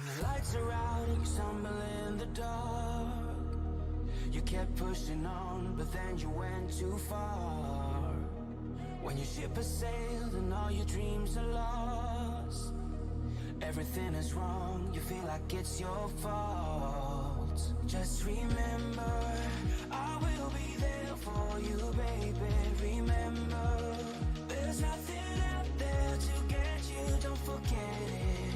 The lights are out and you stumble in the dark. You kept pushing on, but then you went too far. When your ship has sailed and all your dreams are lost, everything is wrong, you feel like it's your fault. Just remember, I will be there for you, baby. Remember, there's nothing out there to get you, don't forget it.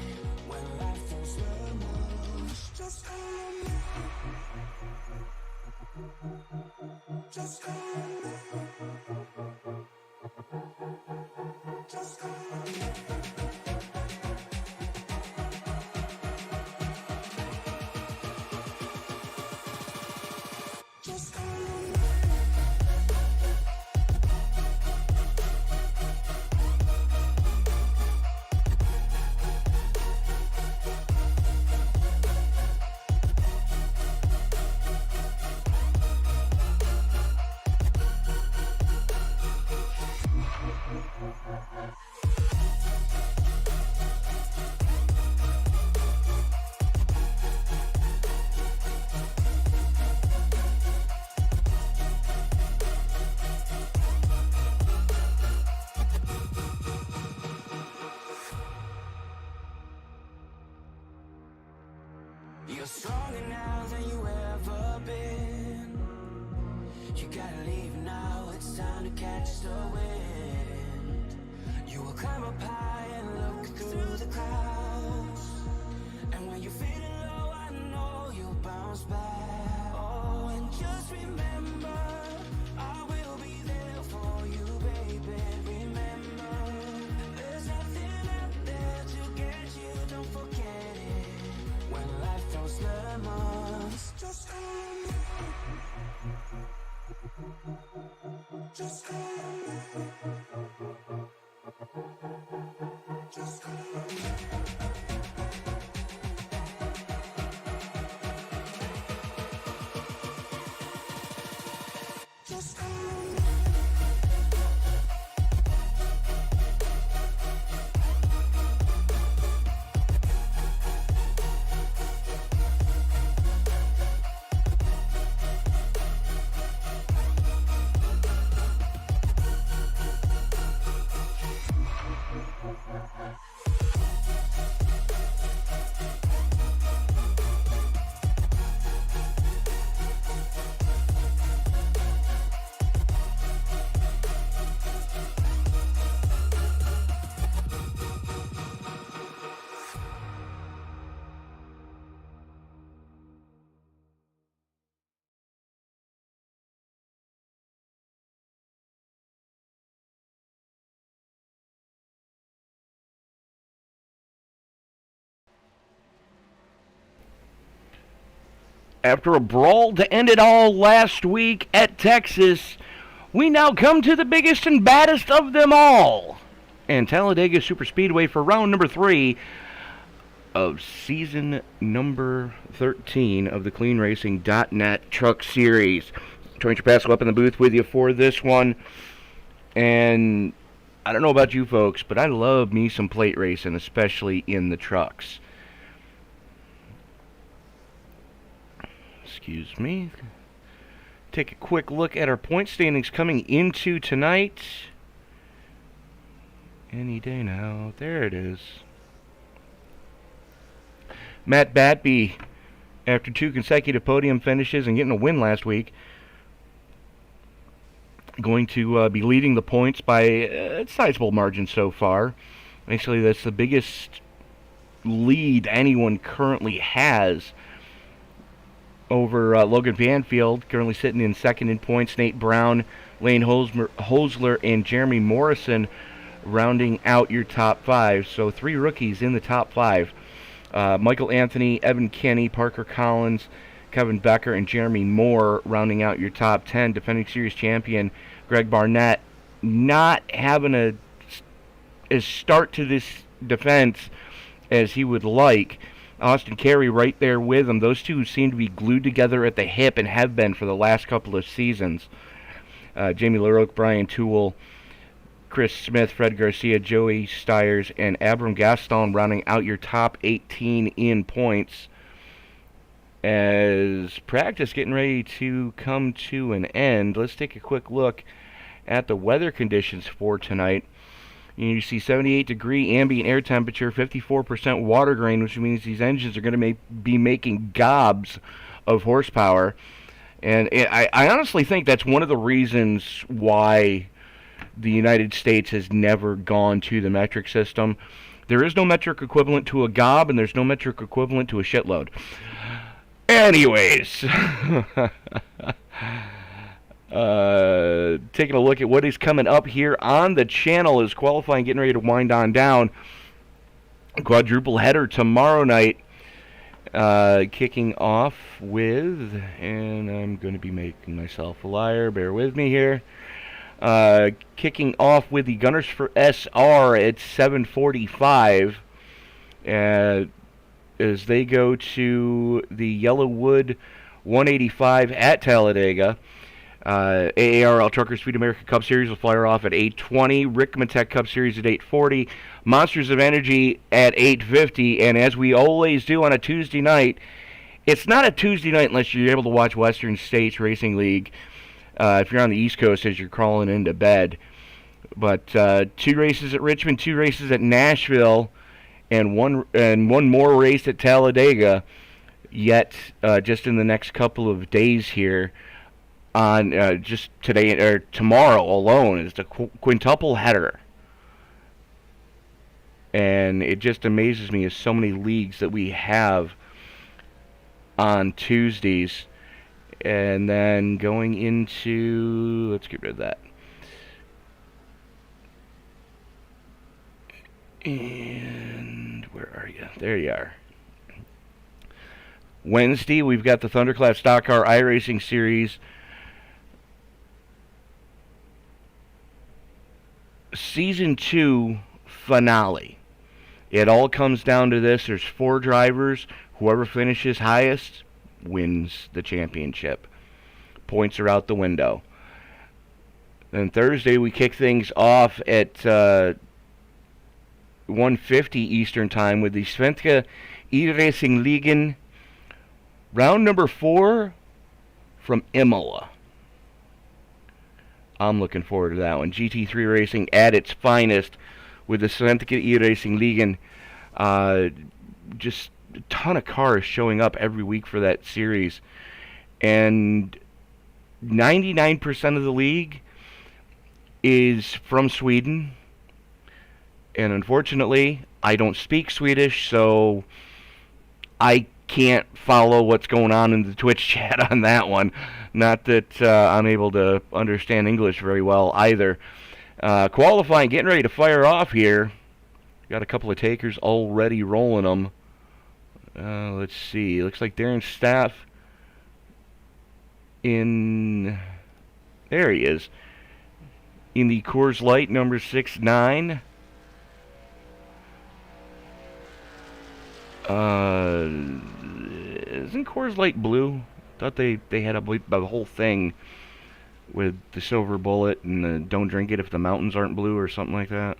When life throws lemons, just call me. Just call me. Just call me. Just call me. You're stronger now than you ever been. You gotta leave now, it's time to catch the wind. You will climb up high and look through the clouds. And when you're feeling low, I know you'll bounce back. Oh, and just remember, I will be there for you, baby. Remember, there's nothing out there to get you, don't forget it. When life throws lemons, just call me. Just call me. Just call me. Just call me. After a brawl to end it all last week at Texas, we now come to the biggest and baddest of them all, and Talladega Superspeedway for round number 3 of season number 13 of the CleanRacing.net Truck Series. Tracer Pascal up in the booth with you for this one, and I don't know about you folks, but I love me some plate racing, especially in the trucks. Excuse me. Take a quick look at our point standings coming into tonight. Any day now. There it is. Matt Batby, after 2 consecutive podium finishes and getting a win last week, going to be leading the points by a sizable margin so far. Actually, that's the biggest lead anyone currently has over Logan Banfield, currently sitting in second in points. Nate Brown, Lane Hosler, and Jeremy Morrison rounding out your top 5. So 3 rookies in the top 5. Michael Anthony, Evan Kenny, Parker Collins, Kevin Becker, and Jeremy Moore rounding out your top 10. Defending series champion Greg Barnett not having a start to this defense as he would like. Austin Carey right there with him. Those two seem to be glued together at the hip and have been for the last couple of seasons. Jamie LaRoque, Brian Toole, Chris Smith, Fred Garcia, Joey Stiers, and Abram Gaston rounding out your top 18 in points. As practice getting ready to come to an end, let's take a quick look at the weather conditions for tonight. You see 78-degree ambient air temperature, 54% water grain, which means these engines are going to be making gobs of horsepower. And I honestly think that's one of the reasons why the United States has never gone to the metric system. There is no metric equivalent to a gob, and there's no metric equivalent to a shitload. Anyways, taking a look at what is coming up here on the channel as qualifying getting ready to wind on down. Quadruple header tomorrow night, kicking off with, and I'm going to be making myself a liar, bear with me here, kicking off with the Gunners for SR at 7:45, as they go to the Yellowwood 185 at Talladega. AARL Trucker Speed America Cup Series will fire off at 8:20. Rickman Tech Cup Series at 8:40. Monsters of Energy at 8:50. And as we always do on a Tuesday night, it's not a Tuesday night unless you're able to watch Western States Racing League. If you're on the East Coast as you're crawling into bed. But 2 races at Richmond, 2 races at Nashville, and one more race at Talladega, yet just in the next couple of days here, on just today or tomorrow alone. It's a quintuple header, and it just amazes me as so many leagues that we have on Tuesdays. And then going into, let's get rid of that. And where are you? There you are. Wednesday, we've got the Thunderclap Stock Car iRacing Series Season 2 finale. It all comes down to this. There's 4 drivers. Whoever finishes highest wins the championship. Points are out the window. Then Thursday, we kick things off at 1:50 Eastern Time with the Svenska iRacing Ligan, round number 4 from Imola. I'm looking forward to that one. GT3 racing at its finest with the Svenska iRacing Ligan. Just a ton of cars showing up every week for that series. And 99% of the league is from Sweden. And unfortunately, I don't speak Swedish, so I can't follow what's going on in the Twitch chat on that one. Not that I'm able to understand English very well either. Qualifying, getting ready to fire off here. Got a couple of takers already rolling them. Let's see. Looks like Darren Staff in... There he is. In the Coors Light, number 69. Isn't Coors Light blue? Thought they had a whole thing with the silver bullet and the don't drink it if the mountains aren't blue or something like that.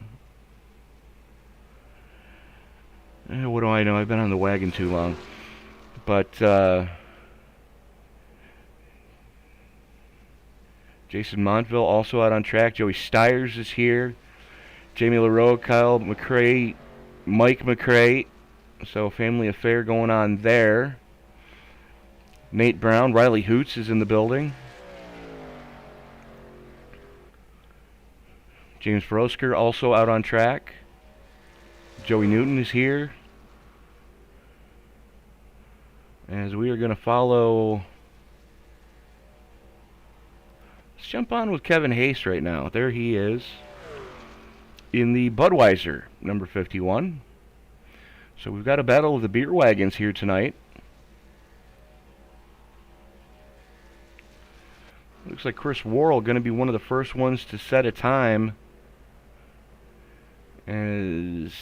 What do I know? I've been on the wagon too long. But Jason Montville also out on track. Joey Stiers is here. Jamie LaRoe, Kyle Mcrae, Mike Mcrae. So family affair going on there. Nate Brown, Riley Hoots is in the building. James Frosker also out on track. Joey Newton is here. As we are going to follow... Let's jump on with Kevin Hayes right now. There he is. In the Budweiser, number 51. So we've got a battle of the beer wagons here tonight. Looks like Chris Worrell going to be one of the first ones to set a time, as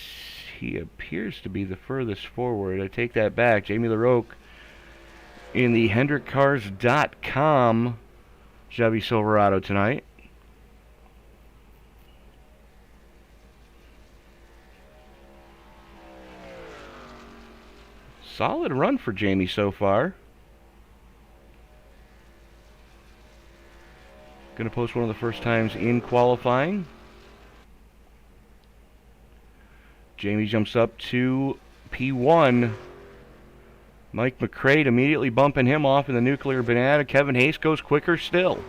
he appears to be the furthest forward. I take that back. Jamie LaRoque in the HendrickCars.com Chevy Silverado tonight. Solid run for Jamie so far. Going to post one of the first times in qualifying. Jamie jumps up to P1. Mike Mcrae immediately bumping him off in the nuclear banana. Kevin Hayes goes quicker still.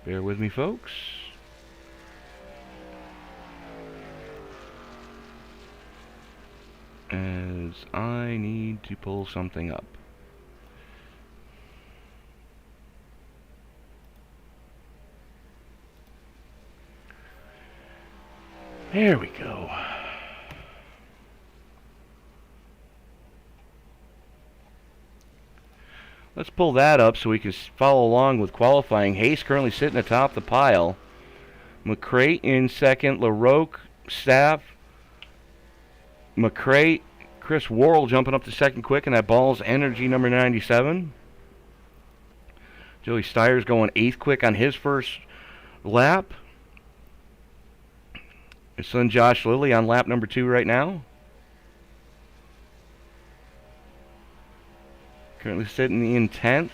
Bear with me, folks. As I need to pull something up. There we go. Let's pull that up so we can follow along with qualifying. Hayes currently sitting atop the pile. Mcrae in second. LaRoque, Staff, Mcrae, Chris Worrell jumping up to second quick, and that ball's energy number 97. Joey Steyer's going 8th quick on his first lap. His son Josh Lilly on lap number 2 right now. Currently sitting in 10th.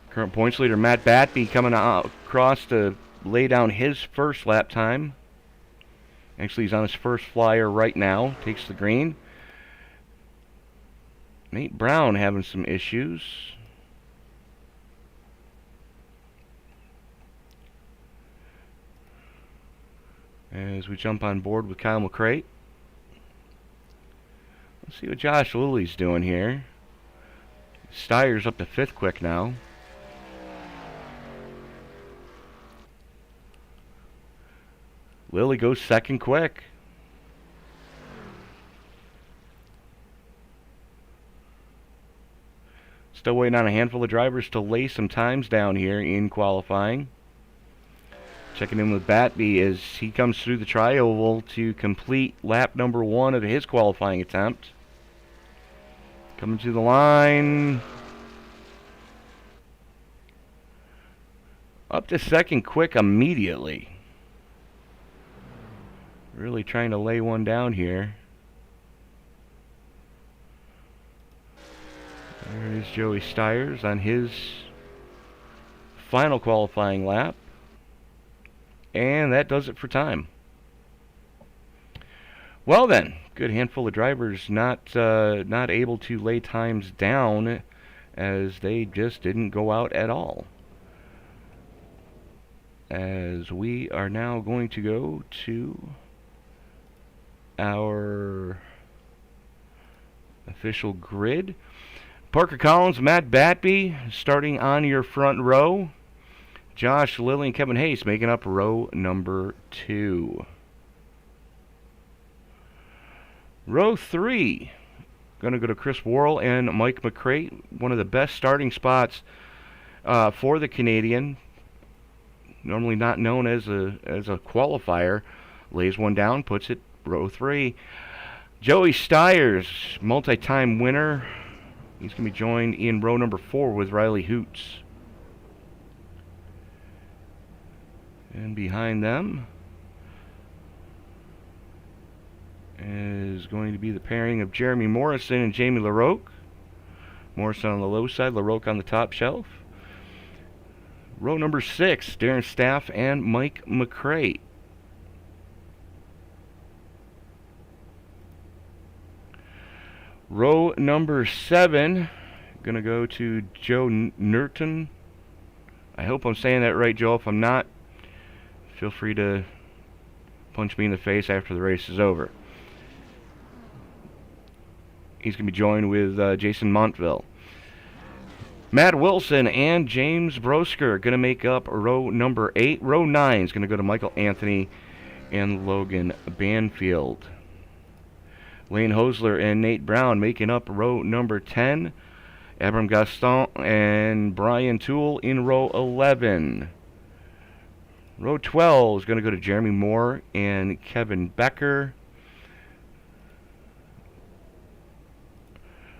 Current points leader Matt Batby coming across to lay down his first lap time. Actually, he's on his first flyer right now. Takes the green. Nate Brown having some issues. As we jump on board with Kyle Mcrae. Let's see what Josh Lilly's doing here. Steyer's up to 5th quick now. Lilly goes 2nd quick. Still waiting on a handful of drivers to lay some times down here in qualifying. Checking in with Batby as he comes through the tri-oval to complete lap number 1 of his qualifying attempt. Coming to the line. Up to 2nd quick immediately. Really trying to lay one down here. There is Joey Steyers on his final qualifying lap. And that does it for time. Well then, good handful of drivers not able to lay times down as they just didn't go out at all. As we are now going to go to our official grid. Parker Collins, Matt Batby starting on your front row. Josh Lilly and Kevin Hayes making up row number 2. Row 3, going to go to Chris Worrell and Mike Mcrae. One of the best starting spots for the Canadian. Normally not known as a qualifier. Lays one down, puts it row 3. Joey Steyers, multi-time winner. He's going to be joined in row number 4 with Riley Hoots. And behind them is going to be the pairing of Jeremy Morrison and Jamie LaRoque. Morrison on the low side, LaRoque on the top shelf. Row number 6, Darren Staff and Mike Mcrae. Row number 7, going to go to Joe Nurton. I hope I'm saying that right, Joe. If I'm not, feel free to punch me in the face after the race is over. He's going to be joined with Jason Montville. Matt Wilson and James Brosker are going to make up row number 8. Row 9 is going to go to Michael Anthony and Logan Banfield. Lane Hosler and Nate Brown making up row number 10. Abram Gaston and Brian Toole in row 11. Row 12 is going to go to Jeremy Moore and Kevin Becker.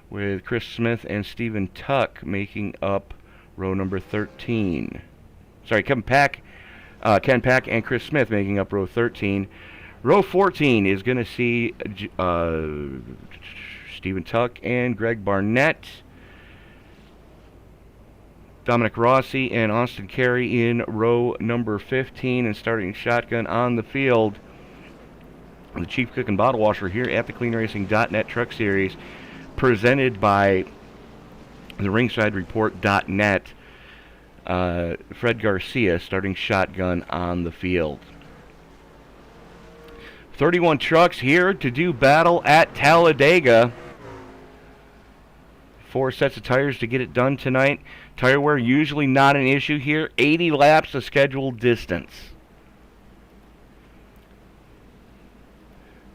with Chris Smith and Stephen Tuck making up row number 13. Sorry, Ken Pack and Chris Smith making up row 13. Row 14 is going to see Stephen Tuck and Greg Barnett, Dominic Rossi and Austin Carey in row number 15, and starting shotgun on the field, the Chief Cook and Bottle Washer here at the CleanRacing.net Truck Series, presented by the RingsideReport.net. Fred Garcia starting shotgun on the field. 31 trucks here to do battle at Talladega. 4 sets of tires to get it done tonight. Tire wear usually not an issue here. 80 laps of scheduled distance.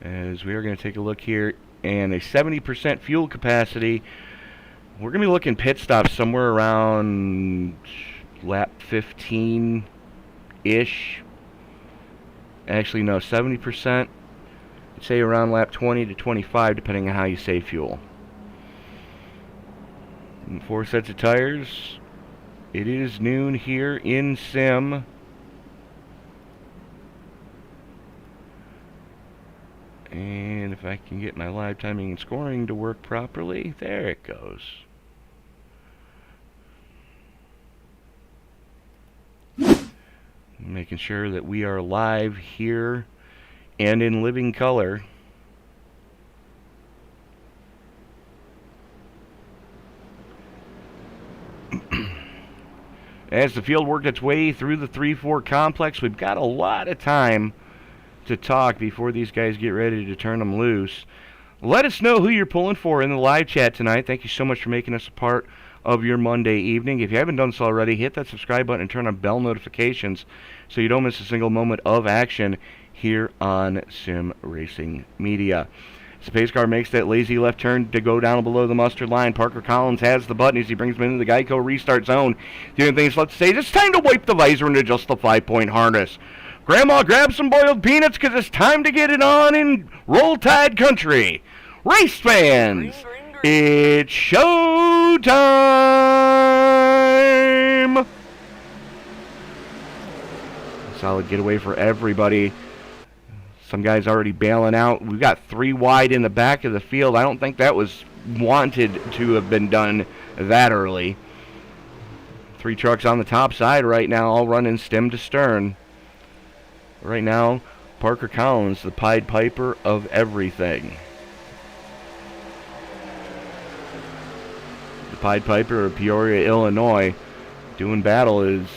As we are going to take a look here, and a 70% fuel capacity. We're going to be looking pit stops somewhere around lap 15-ish. Actually, no, 70%. I'd say around lap 20 to 25, depending on how you save fuel. And 4 sets of tires. It is noon here in Sim. And if I can get my live timing and scoring to work properly, there it goes. Making sure that we are live here and in living color. As the field worked its way through the 3-4 complex, we've got a lot of time to talk before these guys get ready to turn them loose. Let us know who you're pulling for in the live chat tonight. Thank you so much for making us a part of your Monday evening. If you haven't done so already, hit that subscribe button and turn on bell notifications so you don't miss a single moment of action here on Sim Racing Media. As the pace car makes that lazy left turn to go down below the mustard line, Parker Collins has the button as he brings him into the Geico restart zone. The only thing he's left to say is it's time to wipe the visor and adjust the 5-point harness. Grandma, grab some boiled peanuts because it's time to get it on in Roll Tide Country. Race fans, it's show time! Solid getaway for everybody. Some guys already bailing out. We've got 3 wide in the back of the field. I don't think that was wanted to have been done that early. 3 trucks on the top side right now, all running stem to stern. Right now, Parker Collins, the Pied Piper of everything. The Pied Piper of Peoria, Illinois, doing battle is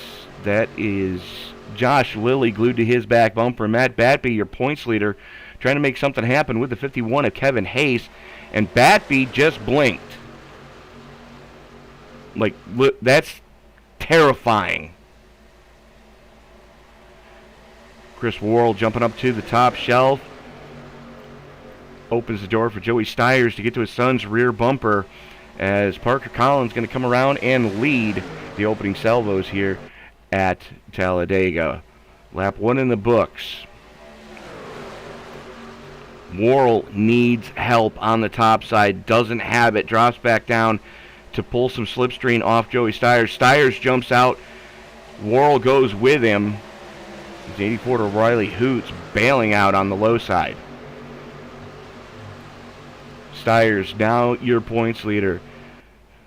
Josh Lilly glued to his back bumper. Matt Batby, your points leader, trying to make something happen with the 51 of Kevin Hayes. And Batby just blinked. Like, that's terrifying. Chris Worrell jumping up to the top shelf. Opens the door for Joey Stiers to get to his son's rear bumper as Parker Collins going to come around and lead the opening salvos here at Talladega. Lap 1 in the books. Worrell needs help on the top side. Doesn't have it. Drops back down to pull some slipstream off Joey Stiers. Stiers jumps out. Worrell goes with him. 84 to Riley Hoots bailing out on the low side. Stiers, now your points leader.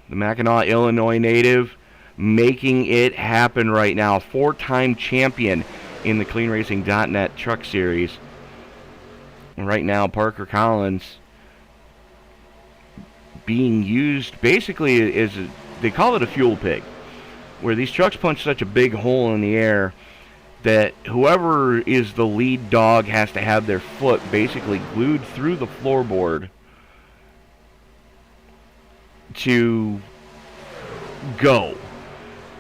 The Mackinac, Illinois native, making it happen right now. 4-time champion in the CleanRacing.net Truck Series. And right now, Parker Collins being used basically as they call it a fuel pig, where these trucks punch such a big hole in the air that whoever is the lead dog has to have their foot basically glued through the floorboard to go.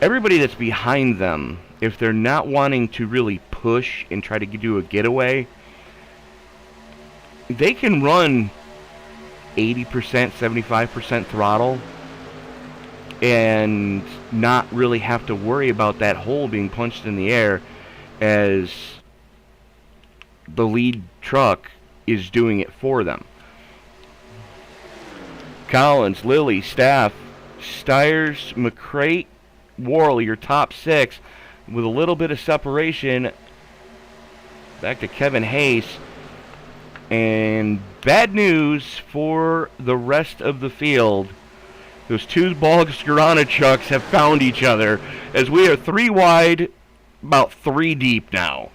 Everybody that's behind them, if they're not wanting to really push and try to do a getaway, they can run 80%, 75% throttle and not really have to worry about that hole being punched in the air as the lead truck is doing it for them. Collins, Lilly, Staff, Stiers, Mcrae, Worrell, your top 6, with a little bit of separation. Back to Kevin Hayes. And bad news for the rest of the field. Those two Bolsgerana trucks have found each other as we are 3 wide, about 3 deep now.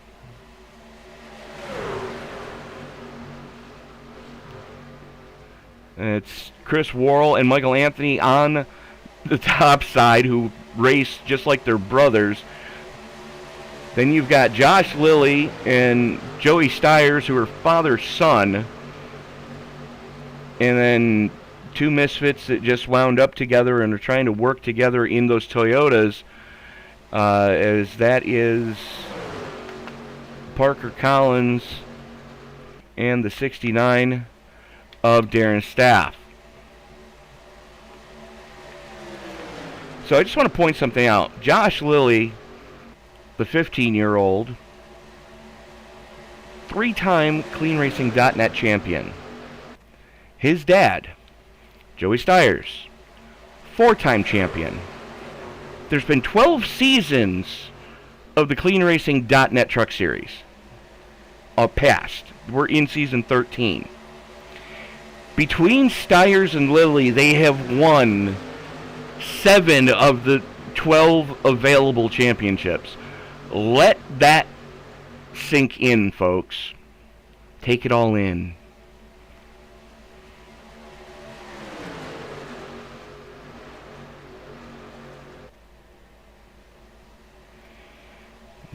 And it's Chris Worrell and Michael Anthony on the top side, who race just like their brothers. Then you've got Josh Lilly and Joey Stiers, who are father-son. And then 2 misfits that just wound up together and are trying to work together in those Toyotas. As that is Parker Collins and the 69 of Darren Staff. So I just want to point something out. Josh Lilly, the 15-year-old, 3-time CleanRacing.net champion. His dad, Joey Stiers, 4-time champion. There's been 12 seasons of the CleanRacing.net Truck Series. Past. We're in season 13. Between Stiers and Lilly, they have won 7 of the 12 available championships. Let that sink in, folks. Take it all in.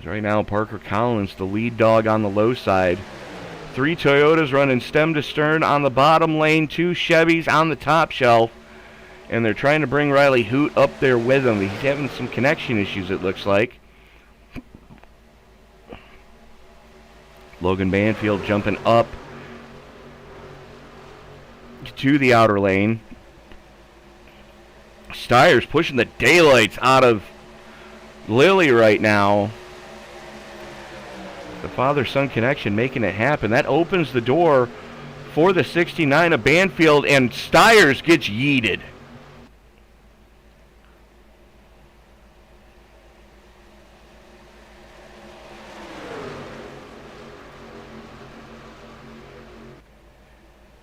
Right now, Parker Collins, the lead dog on the low side. 3 Toyotas running stem to stern on the bottom lane, 2 Chevys on the top shelf. And they're trying to bring Riley Hoot up there with him. He's having some connection issues, it looks like. Logan Banfield jumping up to the outer lane. Stiers pushing the daylights out of Lilly right now. The father-son connection making it happen. That opens the door for the 69 of Banfield, and Stiers gets yeeted.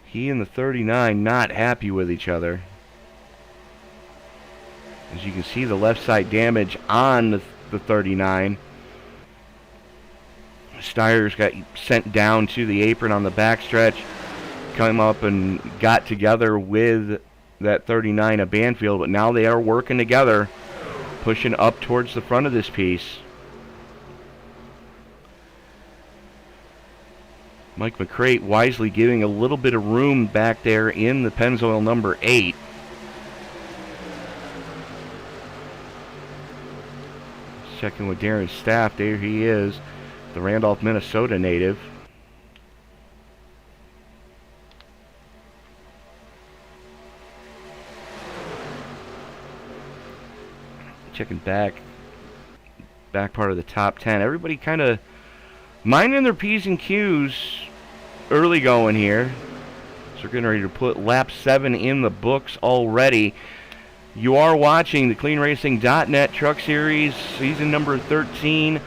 He and the 39 not happy with each other. As you can see, the left side damage on the 39. Stiers got sent down to the apron on the backstretch, come up and got together with that 39 of Banfield, but now they are working together, pushing up towards the front of this piece. Mike Mcrae wisely giving a little bit of room back there in the Pennzoil number 8. Checking with Darren Staff, there he is, the Randolph, Minnesota native. Checking back part of the top 10. Everybody kind of minding their P's and Q's early going here. So we're getting ready to put lap 7 in the books already. You are watching the CleanRacing.net Truck Series, season number 13.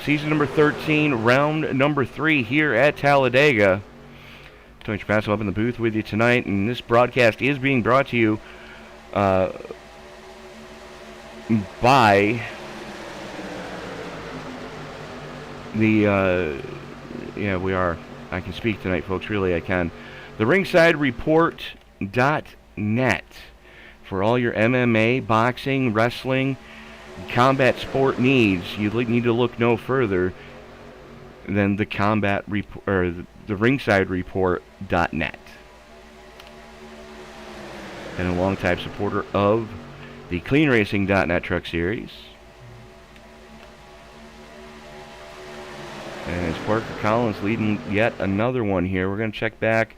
Season number 13, round number 3 here at Talladega. Tony Trapasso up in the booth with you tonight, and this broadcast is being brought to you by the, yeah, we are. I can speak tonight, folks. Really, I can. The Ringside Report.net for all your MMA, boxing, wrestling, combat sport needs. You need to look no further than the the Ringside Report.net. And a long-time supporter of the CleanRacing.net Truck Series. And it's Parker Collins leading yet another one here. We're going to check back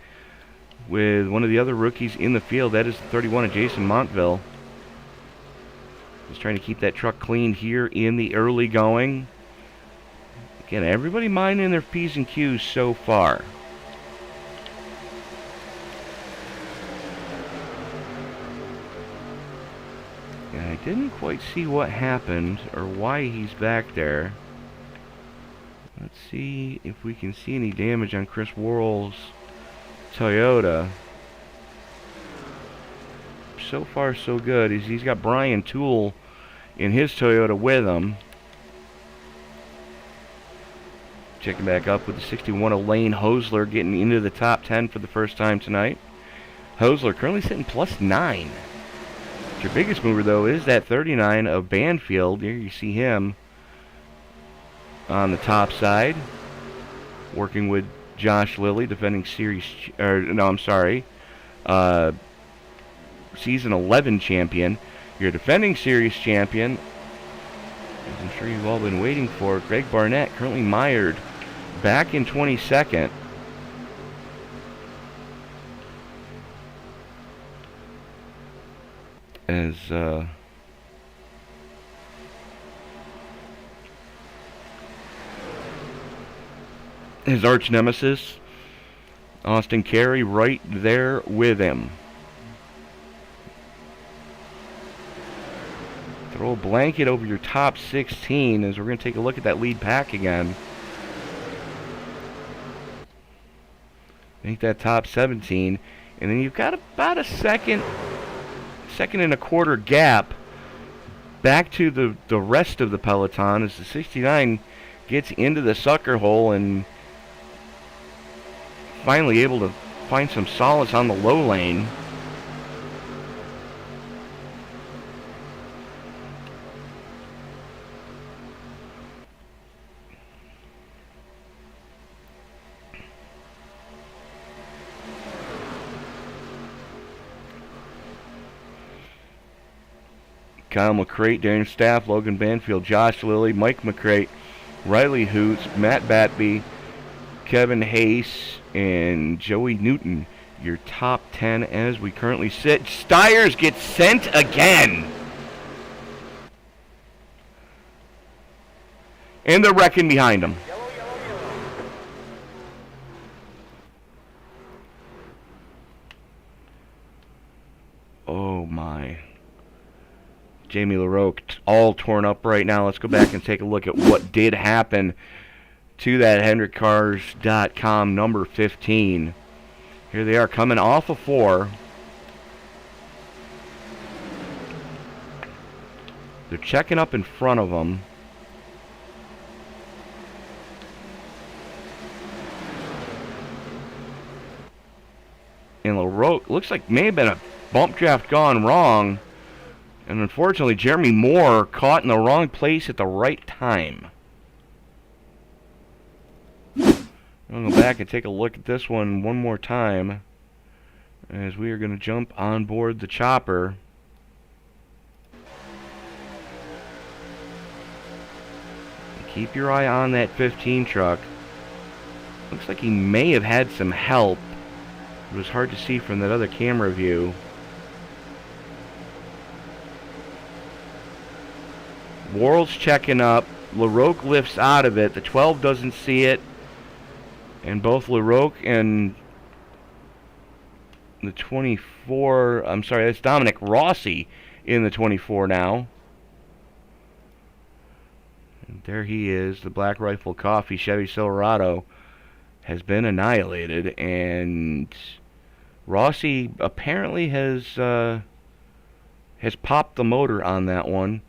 with one of the other rookies in the field. That is the 31 of Jason Montville. Just trying to keep that truck clean here in the early going. Again, everybody minding their P's and Q's so far. And I didn't quite see what happened or why he's back there. Let's see if we can see any damage on Chris Worrell's Toyota. So far, so good. He's got Brian Toole in his Toyota with him. Checking back up with the 61 Elaine Hosler getting into the top 10 for the first time tonight. Hosler currently sitting +9. Your biggest mover, though, is that 39 of Banfield. Here you see him on the top side, working with Josh Lilly, defending season 11 champion. Your defending series champion, as I'm sure you've all been waiting for, Greg Barnett, currently mired back in 22nd. As his arch nemesis, Austin Carey, right there with him. Throw a blanket over your top 16 as we're going to take a look at that lead pack again. Make that top 17. And then you've got about a second and a quarter gap back to the rest of the peloton as the 69 gets into the sucker hole and finally able to find some solace on the low lane. Kyle Mcrae, Darren Staff, Logan Banfield, Josh Lilly, Mike Mcrae, Riley Hoots, Matt Batby, Kevin Hayes, and Joey Newton. Your top 10 as we currently sit. Stiers gets sent again. And they're wrecking behind him. Oh my. Jamie LaRoque all torn up right now. Let's go back and take a look at what did happen to that HendrickCars.com number 15. Here they are coming off of 4. They're checking up in front of them. And LaRoque looks like may have been a bump draft gone wrong. And unfortunately, Jeremy Moore caught in the wrong place at the right time. I'll go back and take a look at this one more time as we are going to jump on board the chopper. Keep your eye on that 15 truck. Looks like he may have had some help. It was hard to see from that other camera view. Worrell's checking up. LaRoque lifts out of it. The 12 doesn't see it. And both LaRoque and the 24, I'm sorry, that's Dominic Rossi in the 24 now. And there he is. The Black Rifle Coffee Chevy Silverado has been annihilated. And Rossi apparently has popped the motor on that one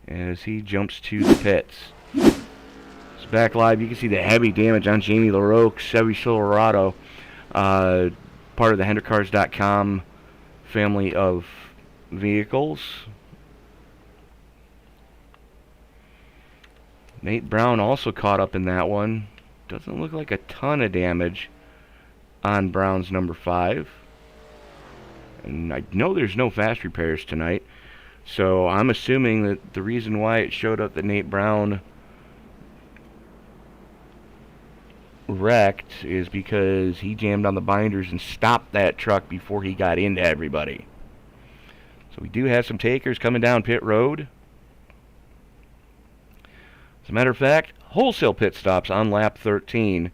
as he jumps to the pits. So back live, you can see the heavy damage on Jamie LaRoque's Chevy Silverado, part of the HendrickCars.com family of vehicles. Nate Brown also caught up in that one. Doesn't look like a ton of damage on Brown's number 5. And I know there's no fast repairs tonight. So I'm assuming that the reason why it showed up that Nate Brown wrecked is because he jammed on the binders and stopped that truck before he got into everybody. So we do have some takers coming down pit road. As a matter of fact, wholesale pit stops on lap 13.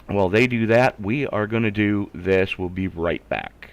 While they do that, we are going to do this. We'll be right back.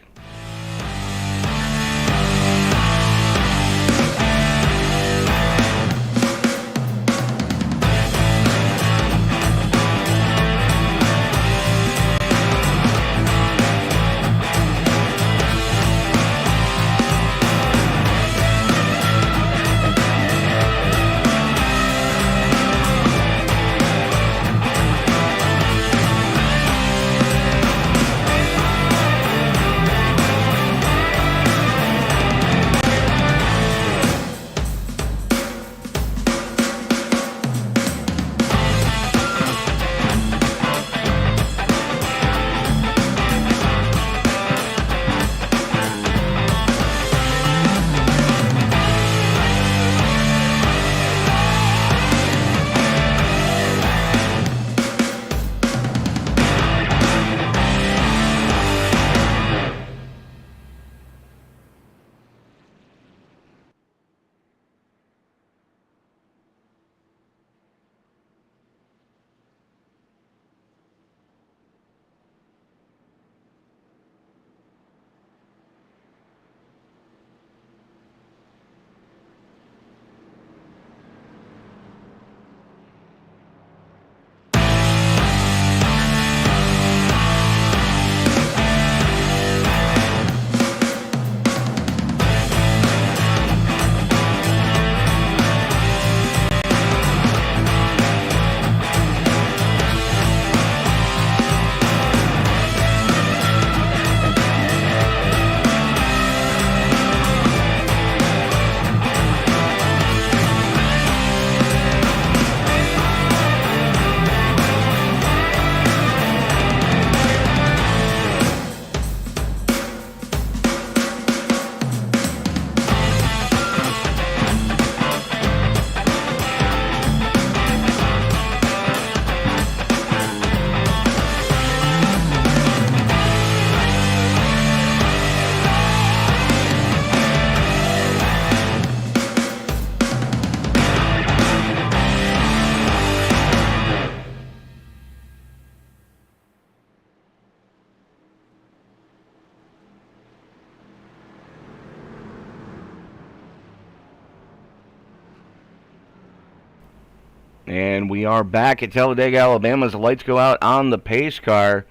And we are back at Talladega, Alabama as the lights go out on the pace car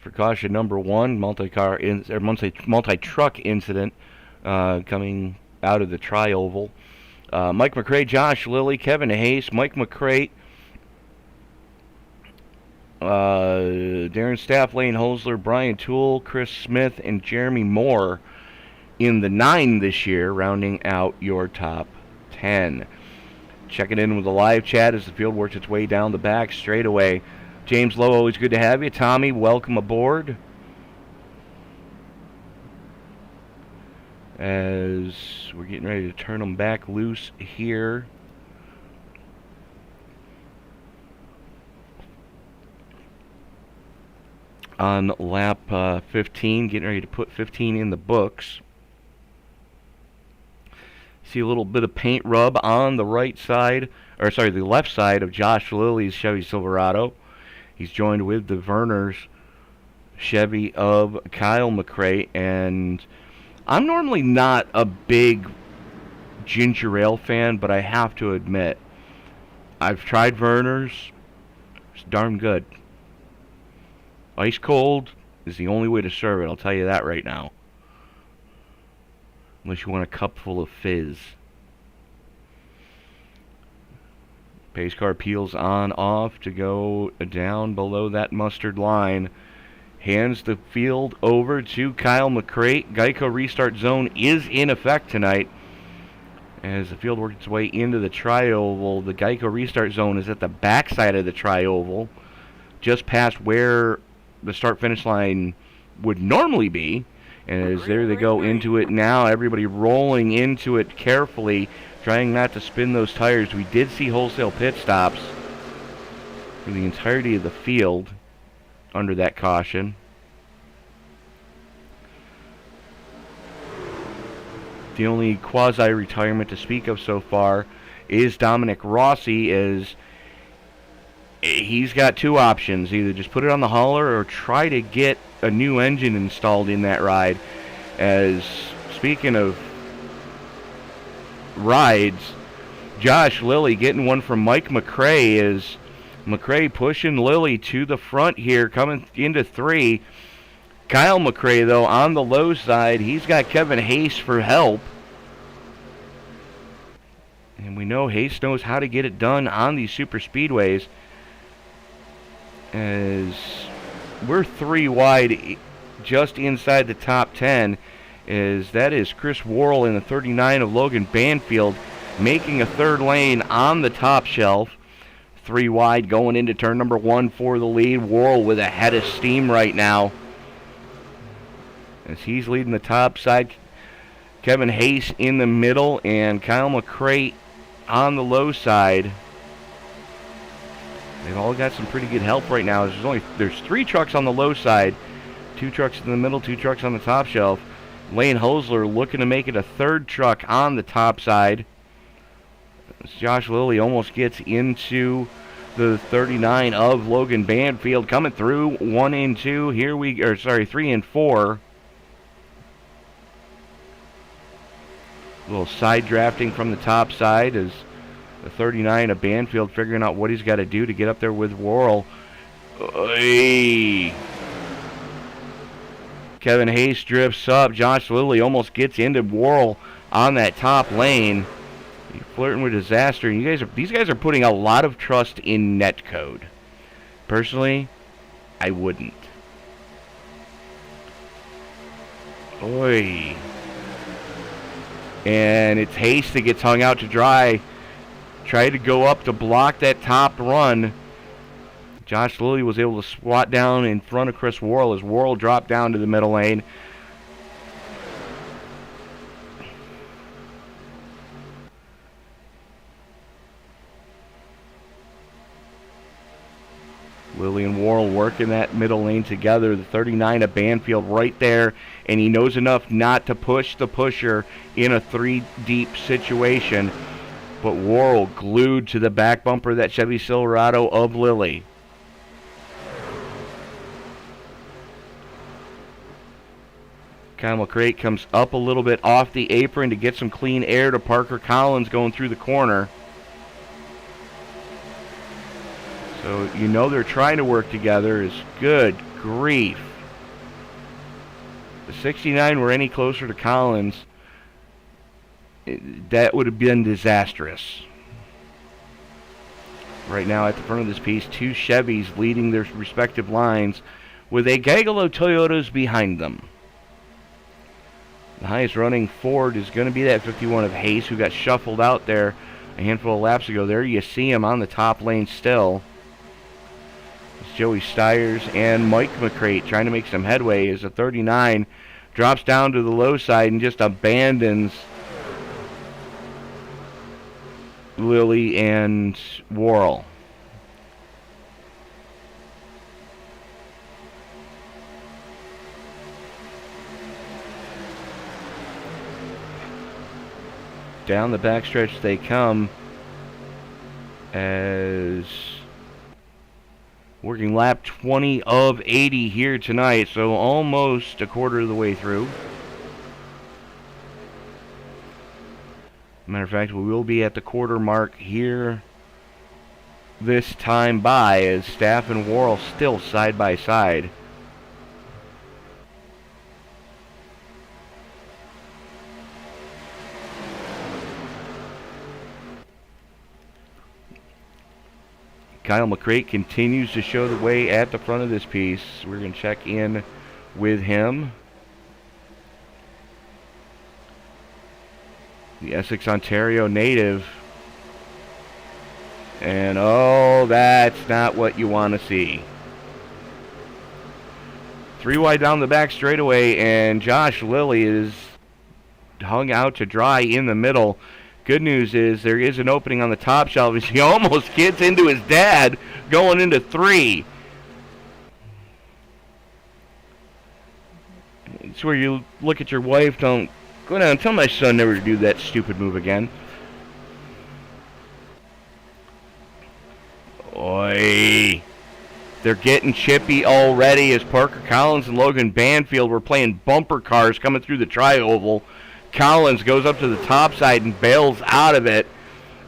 for caution number 1, multi-truck incident coming out of the tri-oval. Mike Mcrae, Josh Lilly, Kevin Hayes, Mike Mcrae, Darren Staff, Lane Holsler, Brian Toole, Chris Smith, and Jeremy Moore in the 9 this year, rounding out your top 10. Checking in with the live chat as the field works its way down the back straightaway. James Lowe, always good to have you. Tommy, welcome aboard. As we're getting ready to turn them back loose here. On lap 15, getting ready to put 15 in the books. See a little bit of paint rub on the right side, or sorry, the left side of Josh Lilly's Chevy Silverado. He's joined with the Verner's Chevy of Kyle Mcrae, and I'm normally not a big ginger ale fan, but I have to admit, I've tried Verner's. It's darn good. Ice cold is the only way to serve it, I'll tell you that right now. Unless you want a cup full of fizz. Pace car peels on off to go down below that mustard line. Hands the field over to Kyle Mcrae. Geico restart zone is in effect tonight. As the field works its way into the tri-oval, the Geico restart zone is at the backside of the tri-oval, just past where the start-finish line would normally be. And as there they go into it now, everybody rolling into it carefully, trying not to spin those tires. We did see wholesale pit stops for the entirety of the field under that caution. The only quasi-retirement to speak of so far is Dominic Rossi, as he's got 2 options. Either just put it on the hauler or try to get a new engine installed in that ride. As speaking of rides, Josh Lilly getting one from Mike Mcrae, is Mcrae pushing Lilly to the front here, coming into 3. Kyle Mcrae, though, on the low side. He's got Kevin Hayes for help. And we know Hayes knows how to get it done on these super speedways. As we're 3 wide just inside the top 10, that is Chris Worrell in the 39 of Logan Banfield, making a 3rd lane on the top shelf. 3 wide going into turn number 1 for the lead. Worrell with a head of steam right now, as he's leading the top side. Kevin Hayes in the middle, and Kyle Mcrae on the low side. They've all got some pretty good help right now. There's 3 trucks on the low side, 2 trucks in the middle, 2 trucks on the top shelf. Lane Holsler looking to make it a 3rd truck on the top side. As Josh Lilly almost gets into the 39 of Logan Banfield, coming through 1 and 2. 3 and 4. A little side drafting from the top side as the 39 of Banfield figuring out what he's got to do to get up there with Worrell. Hey. Kevin Hayes drifts up. Josh Lilly almost gets into Worrell on that top lane. You're flirting with disaster. And these guys are putting a lot of trust in netcode. Personally, I wouldn't. Oy. And it's Hayes that gets hung out to dry. Tried to go up to block that top run. Josh Lilly was able to squat down in front of Chris Worrell as Worrell dropped down to the middle lane. Lilly and Worrell working that middle lane together. The 39 of Banfield right there, and he knows enough not to push the pusher in a 3-deep situation. But Worrell glued to the back bumper of that Chevy Silverado of Lilly. Kyle Mcrae comes up a little bit off the apron to get some clean air to Parker Collins going through the corner. So you know they're trying to work together. Is good grief. The 69 were any closer to Collins, that would have been disastrous. Right now at the front of this piece, two Chevys leading their respective lines with a gaggle of Toyotas behind them. The highest running Ford is going to be that 51 of Hayes, who got shuffled out there a handful of laps ago. There you see him on the top lane still. It's Joey Stiers and Mike Mcrae trying to make some headway as the 39 drops down to the low side and just abandons Lilly and Worrell. Down the backstretch they come as working lap 20 of 80 here tonight, so almost a quarter of the way through. Matter of fact, we will be at the quarter mark here this time by, as Staff and Worrell still side by side. Kyle Mcrae continues to show the way at the front of this piece. We're going to check in with him. The Essex, Ontario native. And oh, that's not what you want to see. 3 wide down the back straightaway, and Josh Lilly is hung out to dry in the middle. Good news is there is an opening on the top shelf as he almost gets into his dad going into 3. It's where you look at your wife, don't go down and tell my son never to do that stupid move again. Oi. They're getting chippy already as Parker Collins and Logan Banfield were playing bumper cars coming through the tri-oval. Collins goes up to the top side and bails out of it.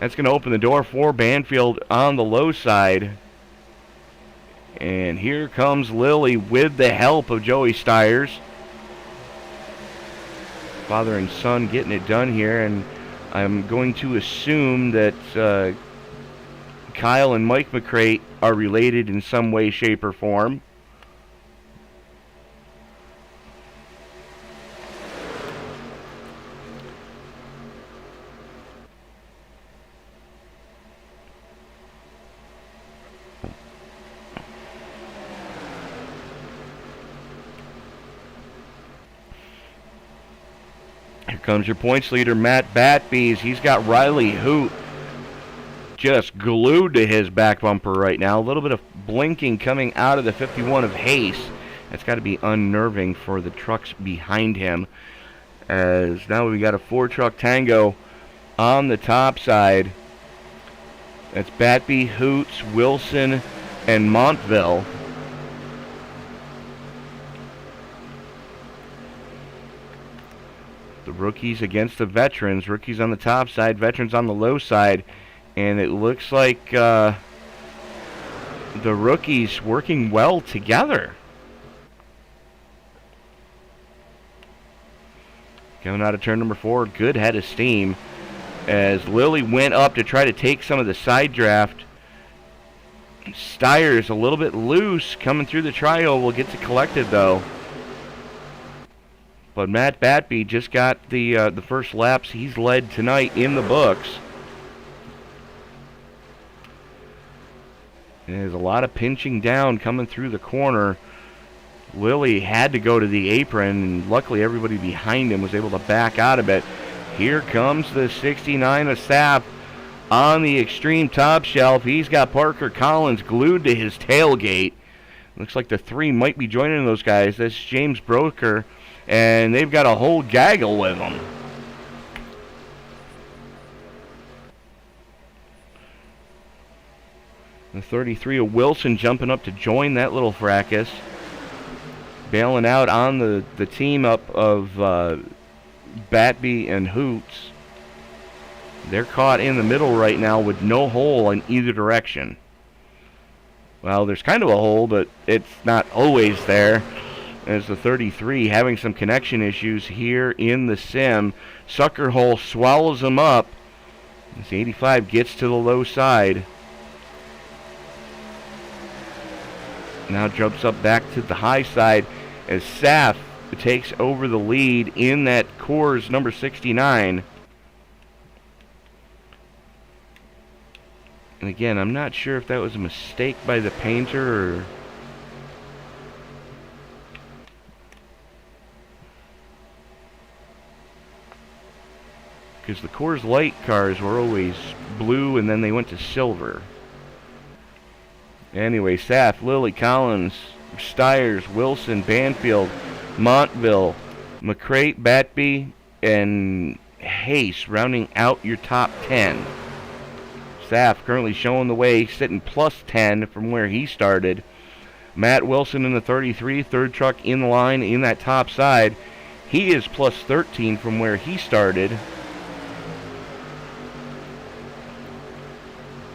That's going to open the door for Banfield on the low side. And here comes Lilly with the help of Joey Stiers. Father and son getting it done here, and I'm going to assume that Kyle and Mike Mcrae are related in some way, shape, or form. Here comes your points leader, Matt Batbees. He's got Riley Hoot just glued to his back bumper right now. A little bit of blinking coming out of the 51 of Hayes. That's got to be unnerving for the trucks behind him. As now we got a 4-truck tango on the top side. That's Batby, Hoots, Wilson, and Montville. The rookies against the veterans. Rookies on the top side, veterans on the low side. And it looks like the rookies working well together. Coming out of turn number 4, good head of steam. As Lilly went up to try to take some of the side draft. Stiers a little bit loose coming through the tri-oval. Gets it collected though. But Matt Batby just got the first laps he's led tonight in the books. And there's a lot of pinching down coming through the corner. Lilly had to go to the apron, and luckily everybody behind him was able to back out of it. Here comes the 69 of Sapp on the extreme top shelf. He's got Parker Collins glued to his tailgate. Looks like the 3 might be joining those guys. That's James Broker, and they've got a whole gaggle with them. The 33 of Wilson jumping up to join that little fracas. Bailing out on the team up of Batby and Hoots. They're caught in the middle right now with no hole in either direction. Well, there's kind of a hole, but it's not always there. As the 33 having some connection issues here in the sim. Sucker hole swallows him up. As the 85 gets to the low side. Now jumps up back to the high side as Saf takes over the lead in that Coors number 69. And again, I'm not sure if that was a mistake by the painter or... because the Coors Light cars were always blue and then they went to silver. Anyway, Saf, Lilly, Collins, Stiers, Wilson, Banfield, Montville, Mcrae, Batby, and Hayes rounding out your top 10. Saf currently showing the way, sitting plus 10 from where he started. Matt Wilson in the 33, third truck in the line in that top side. He is plus 13 from where he started.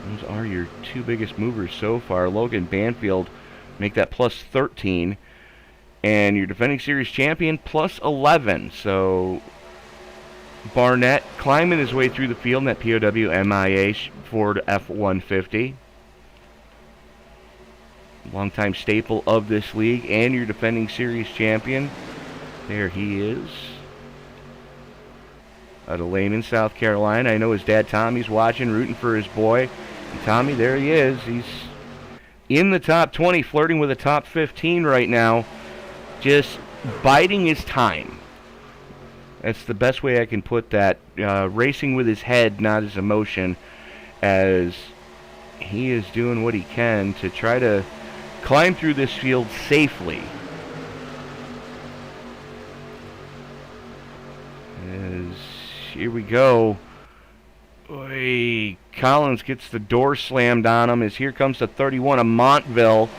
Those are your two biggest movers so far. Logan Banfield make that plus 13. And your defending series champion plus 11. So Barnett climbing his way through the field in that POW MIA Ford F-150. Longtime staple of this league and your defending series champion. There he is. Out of Lehman, South Carolina. I know his dad Tommy's watching, rooting for his boy. And Tommy, there he is. He's in the top 20, flirting with the top 15 right now. Just biding his time. That's the best way I can put that. Racing with his head, not his emotion, as he is doing what he can to try to climb through this field safely. Here we go. Oy, Collins gets the door slammed on him as here comes the 31 of Montville.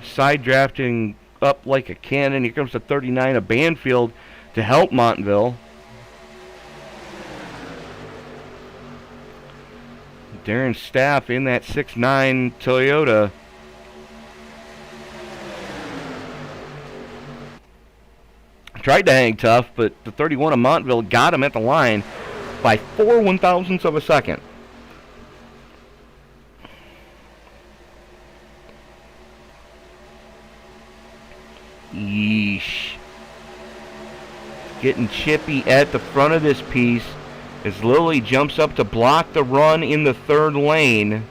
Side drafting up like a cannon. Here comes the 39 of Banfield to help Montville. Darren Staff in that 6'9 Toyota. Tried to hang tough, but the 31 of Montville got him at the line by 4 1,000ths of a second. Yeesh. Getting chippy at the front of this piece as Lilly jumps up to block the run in the third lane.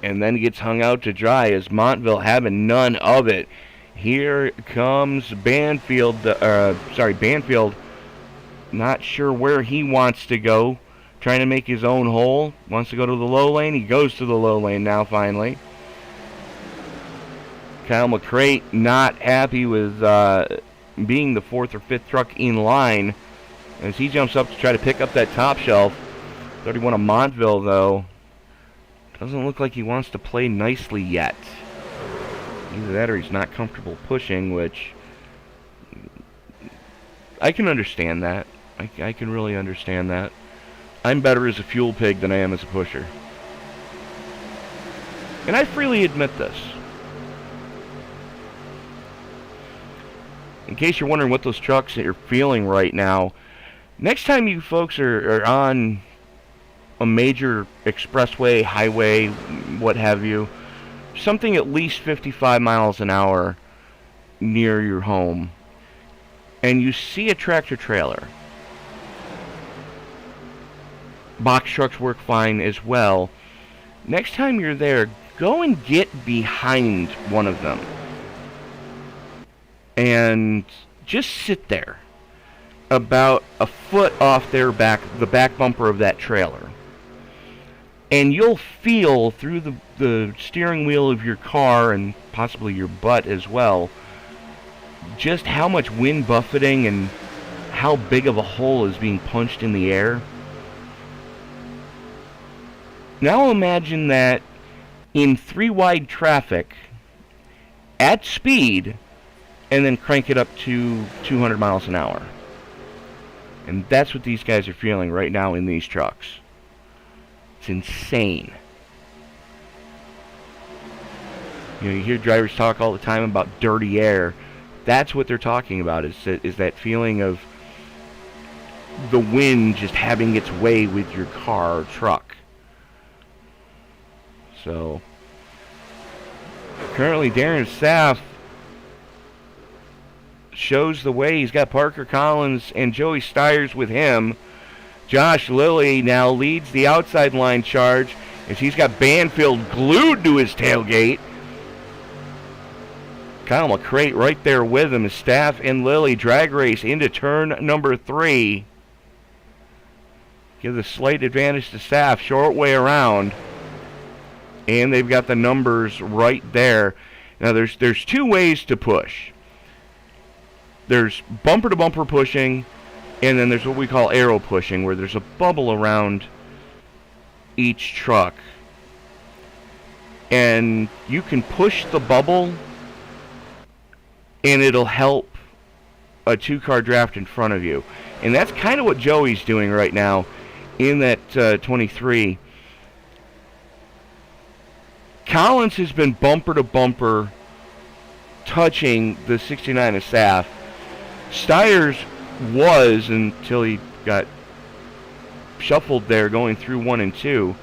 And then gets hung out to dry as Montville having none of it. Here comes Banfield. Banfield not sure where he wants to go. Trying to make his own hole. Wants to go to the low lane. He goes to the low lane now finally. Kyle Mcrae not happy with being the fourth or fifth truck in line as he jumps up to try to pick up that top shelf. 31 of Montville, though, doesn't look like he wants to play nicely yet. Either that or he's not comfortable pushing, which I can understand that. I can really understand that. I'm better as a fuel pig than I am as a pusher. And I freely admit this. In case you're wondering what those trucks that you're feeling right now, next time you folks are on a major expressway, highway, what have you, something at least 55 miles an hour near your home, and you see a tractor trailer, box trucks work fine as well. Next time you're there, go and get behind one of them and just sit there about a foot off their back, the back bumper of that trailer, and you'll feel through the steering wheel of your car and possibly your butt as well just how much wind buffeting and how big of a hole is being punched in the air. Now imagine that in 3-wide traffic at speed and then crank it up to 200 miles an hour. And that's what these guys are feeling right now in these trucks. It's insane. You know, you hear drivers talk all the time about dirty air. That's what they're talking about, is that feeling of the wind just having its way with your car or truck. So, currently Darren Saff shows the way. He's got Parker Collins and Joey Stiers with him. Josh Lilly now leads the outside line charge as he's got Banfield glued to his tailgate. Kyle Mcrae right there with him. Staff and Lilly drag race into turn number 3. Give the slight advantage to Staff. Short way around. And they've got the numbers right there. Now there's 2 ways to push. There's bumper-to-bumper pushing, and then there's what we call arrow pushing, where there's a bubble around each truck. And you can push the bubble, and it'll help a 2-car draft in front of you. And that's kind of what Joey's doing right now in that 23. Collins has been bumper-to-bumper touching the 69 of Saff. Stiers was, until he got shuffled there going through 1 and 2,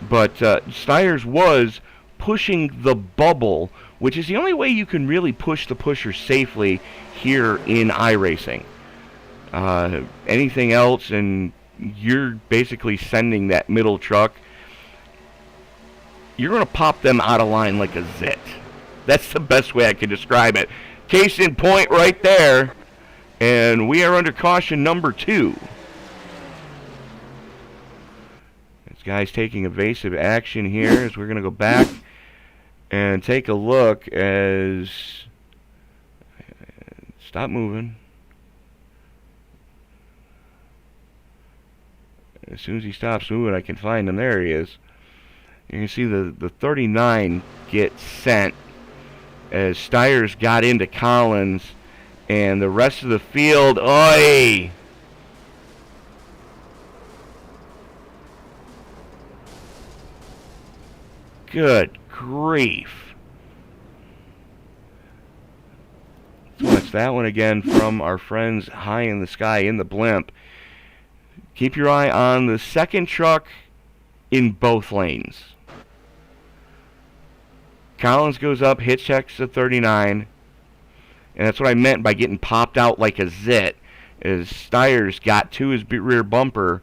but Stiers was pushing the bubble, which is the only way you can really push the pusher safely here in iRacing. Anything else, and you're basically sending that middle truck, you're going to pop them out of line like a zit. That's the best way I can describe it. Case in point right there. And we are under caution number 2. This guy's taking evasive action here as we're going to go back and take a look as... Stop moving. As soon as he stops moving, I can find him. There he is. You can see the 39 get sent as Stiers got into Collins. And the rest of the field, oi! Good grief. Let's watch that one again from our friends high in the sky in the blimp. Keep your eye on the second truck in both lanes. Collins goes up, hit checks the 39. And that's what I meant by getting popped out like a zit, is Stiers got to his rear bumper,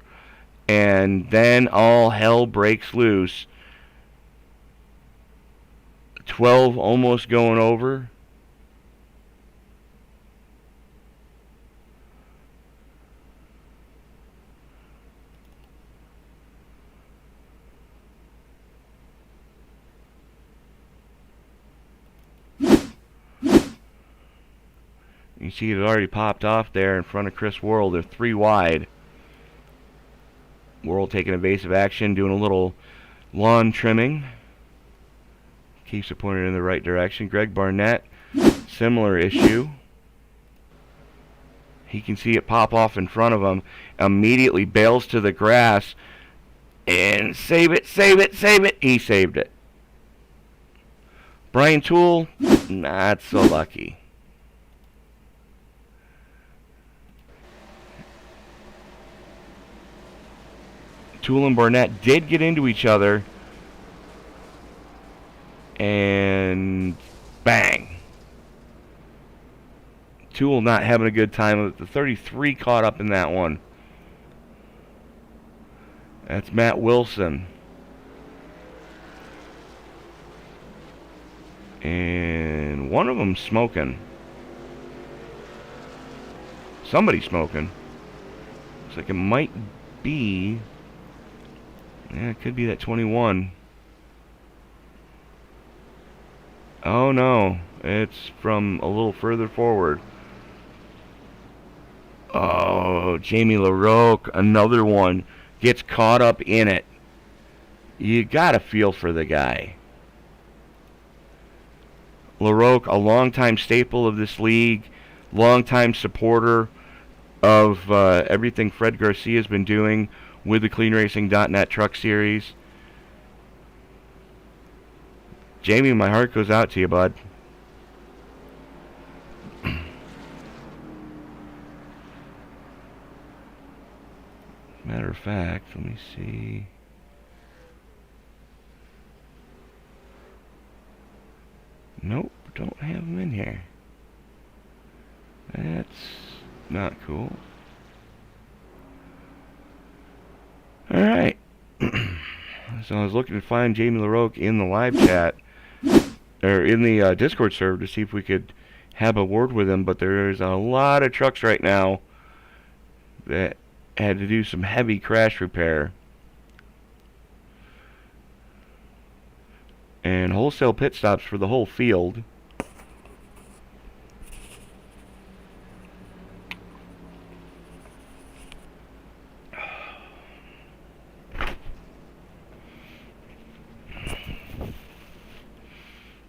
and then all hell breaks loose. 12 almost going over. You see it already popped off there in front of Chris Worrell. They're 3 wide. Worrell taking evasive action, doing a little lawn trimming. Keeps it pointed in the right direction. Greg Barnett, similar issue. He can see it pop off in front of him. Immediately bails to the grass. And save it, save it, save it. He saved it. Brian Toole, not so lucky. Toole and Barnett did get into each other, and bang. Toole not having a good time. The 33 caught up in that one. That's Matt Wilson. And one of them smoking. Somebody's smoking. Looks like it might be... Yeah, it could be that 21. Oh no, it's from a little further forward. Oh, Jamie LaRoque, another one, gets caught up in it. You gotta feel for the guy. LaRoque, a longtime staple of this league, longtime supporter of everything Fred Garcia's been doing. with the CleanRacing.net Truck Series. Jamie, my heart goes out to you, bud. Matter of fact, let me see. Nope, don't have them in here. That's not cool. Alright. So I was looking to find Jamie LaRoque in the live chat, or in the Discord server, to see if we could have a word with him, but there's a lot of trucks right now that had to do some heavy crash repair. And wholesale pit stops for the whole field.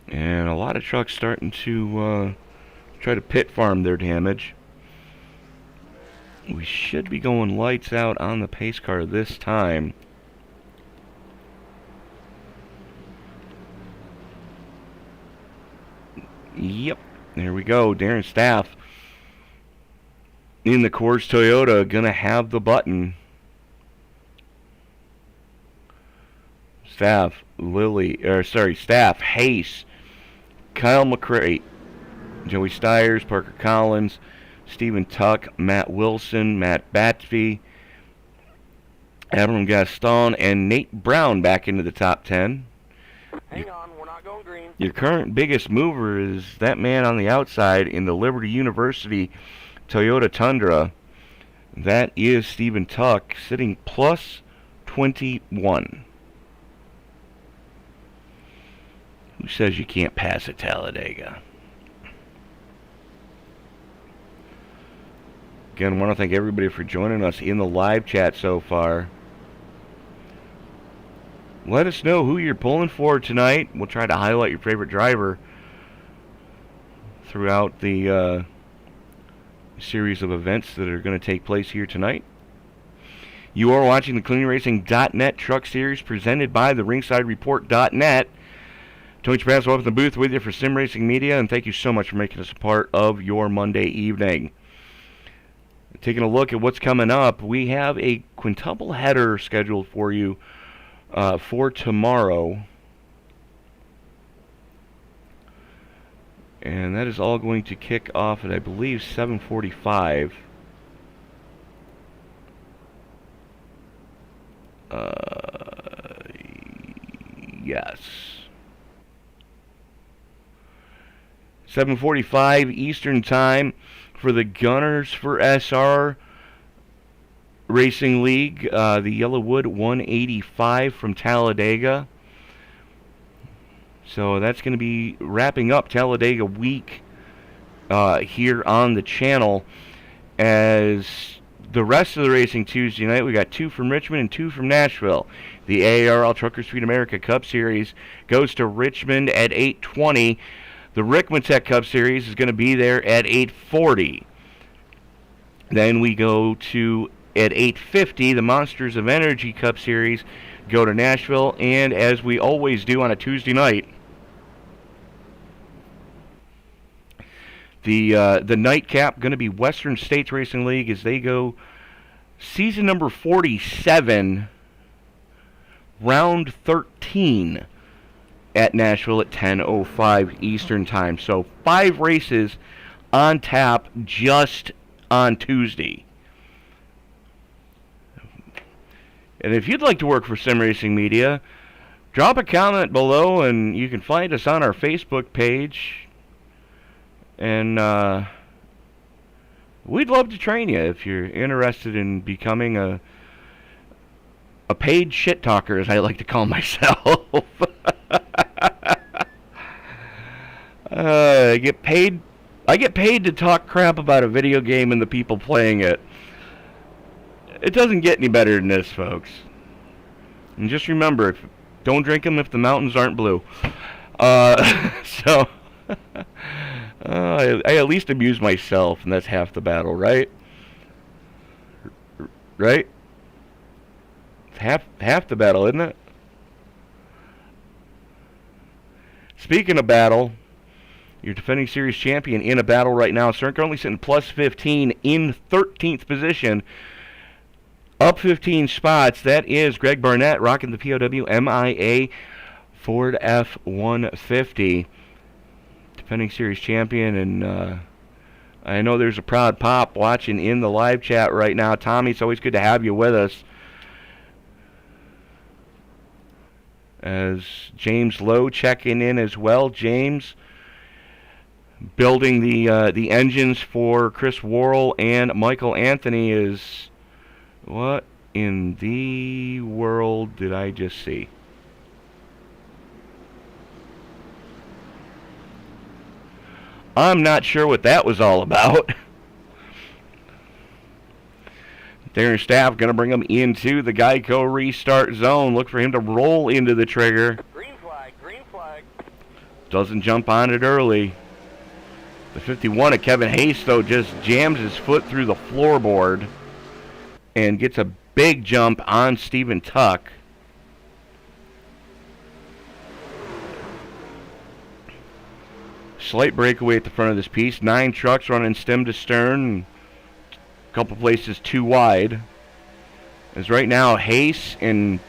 And a lot of trucks starting to try to pit farm their damage. We should be going lights out on the pace car this time. Yep, there we go. Darren Staff in the Coors Toyota, gonna have the button. Staff, Hayes, Kyle Mcrae, Joey Stiers, Parker Collins, Stephen Tuck, Matt Wilson, Matt Batsby, Adam Gaston, and Nate Brown back into the top 10. Hang on, we're not going green. Your current biggest mover is that man on the outside in the Liberty University Toyota Tundra. That is Stephen Tuck, sitting plus 21. Who says you can't pass at Talladega? Again, I want to thank everybody for joining us in the live chat so far. Let us know who you're pulling for tonight. We'll try to highlight your favorite driver throughout the series of events that are going to take place here tonight. You are watching the CleanRacing.net Truck Series presented by the RingsideReport.net. Tony Trapasso up in the booth with you for Sim Racing Media, and thank you so much for making us a part of your Monday evening. Taking a look at what's coming up, we have a quintuple header scheduled for you for tomorrow. And that is all going to kick off at, I believe, 7:45. Yes. 7:45 Eastern Time for the Gunners for SR Racing League, the Yellowwood 185 from Talladega. So that's going to be wrapping up Talladega week here on the channel. As the rest of the racing Tuesday night, we got 2 from Richmond and 2 from Nashville. The AARL Trucker Street America Cup Series goes to Richmond at 8:20. The Rickman Tech Cup Series is going to be there at 8:40. Then we go to, at 8:50, the Monsters of Energy Cup Series go to Nashville. And as we always do on a Tuesday night, the nightcap going to be Western States Racing League as they go season number 47, round 13 at Nashville at 10:05 Eastern Time. So 5 races on tap just on Tuesday. And if you'd like to work for Sim Racing Media, drop a comment below, and you can find us on our Facebook page. And we'd love to train you if you're interested in becoming a paid shit talker, as I like to call myself. I get paid to talk crap about a video game and the people playing it. It doesn't get any better than this, folks. And just remember, don't drink them if the mountains aren't blue. So I at least amuse myself, and that's half the battle, right? Right? half the battle, isn't it? Speaking of battle, your defending series champion in a battle right now. Stern currently sitting plus 15 in 13th position. Up 15 spots. That is Greg Barnett rocking the POW MIA Ford F-150. Defending series champion. And I know there's a proud pop watching in the live chat right now. Tommy, it's always good to have you with us. As James Lowe checking in as well. James building the engines for Chris Worrell and Michael Anthony is... What in the world did I just see? I'm not sure what that was all about. Darren Staff going to bring him into the Geico restart zone. Look for him to roll into the trigger. Green flag, green flag. Doesn't jump on it early. The 51 of Kevin Hayes, though, just jams his foot through the floorboard and gets a big jump on Stephen Tuck. Slight breakaway at the front of this piece. 9 trucks running stem to stern. A couple places too wide. As right now, Hayes and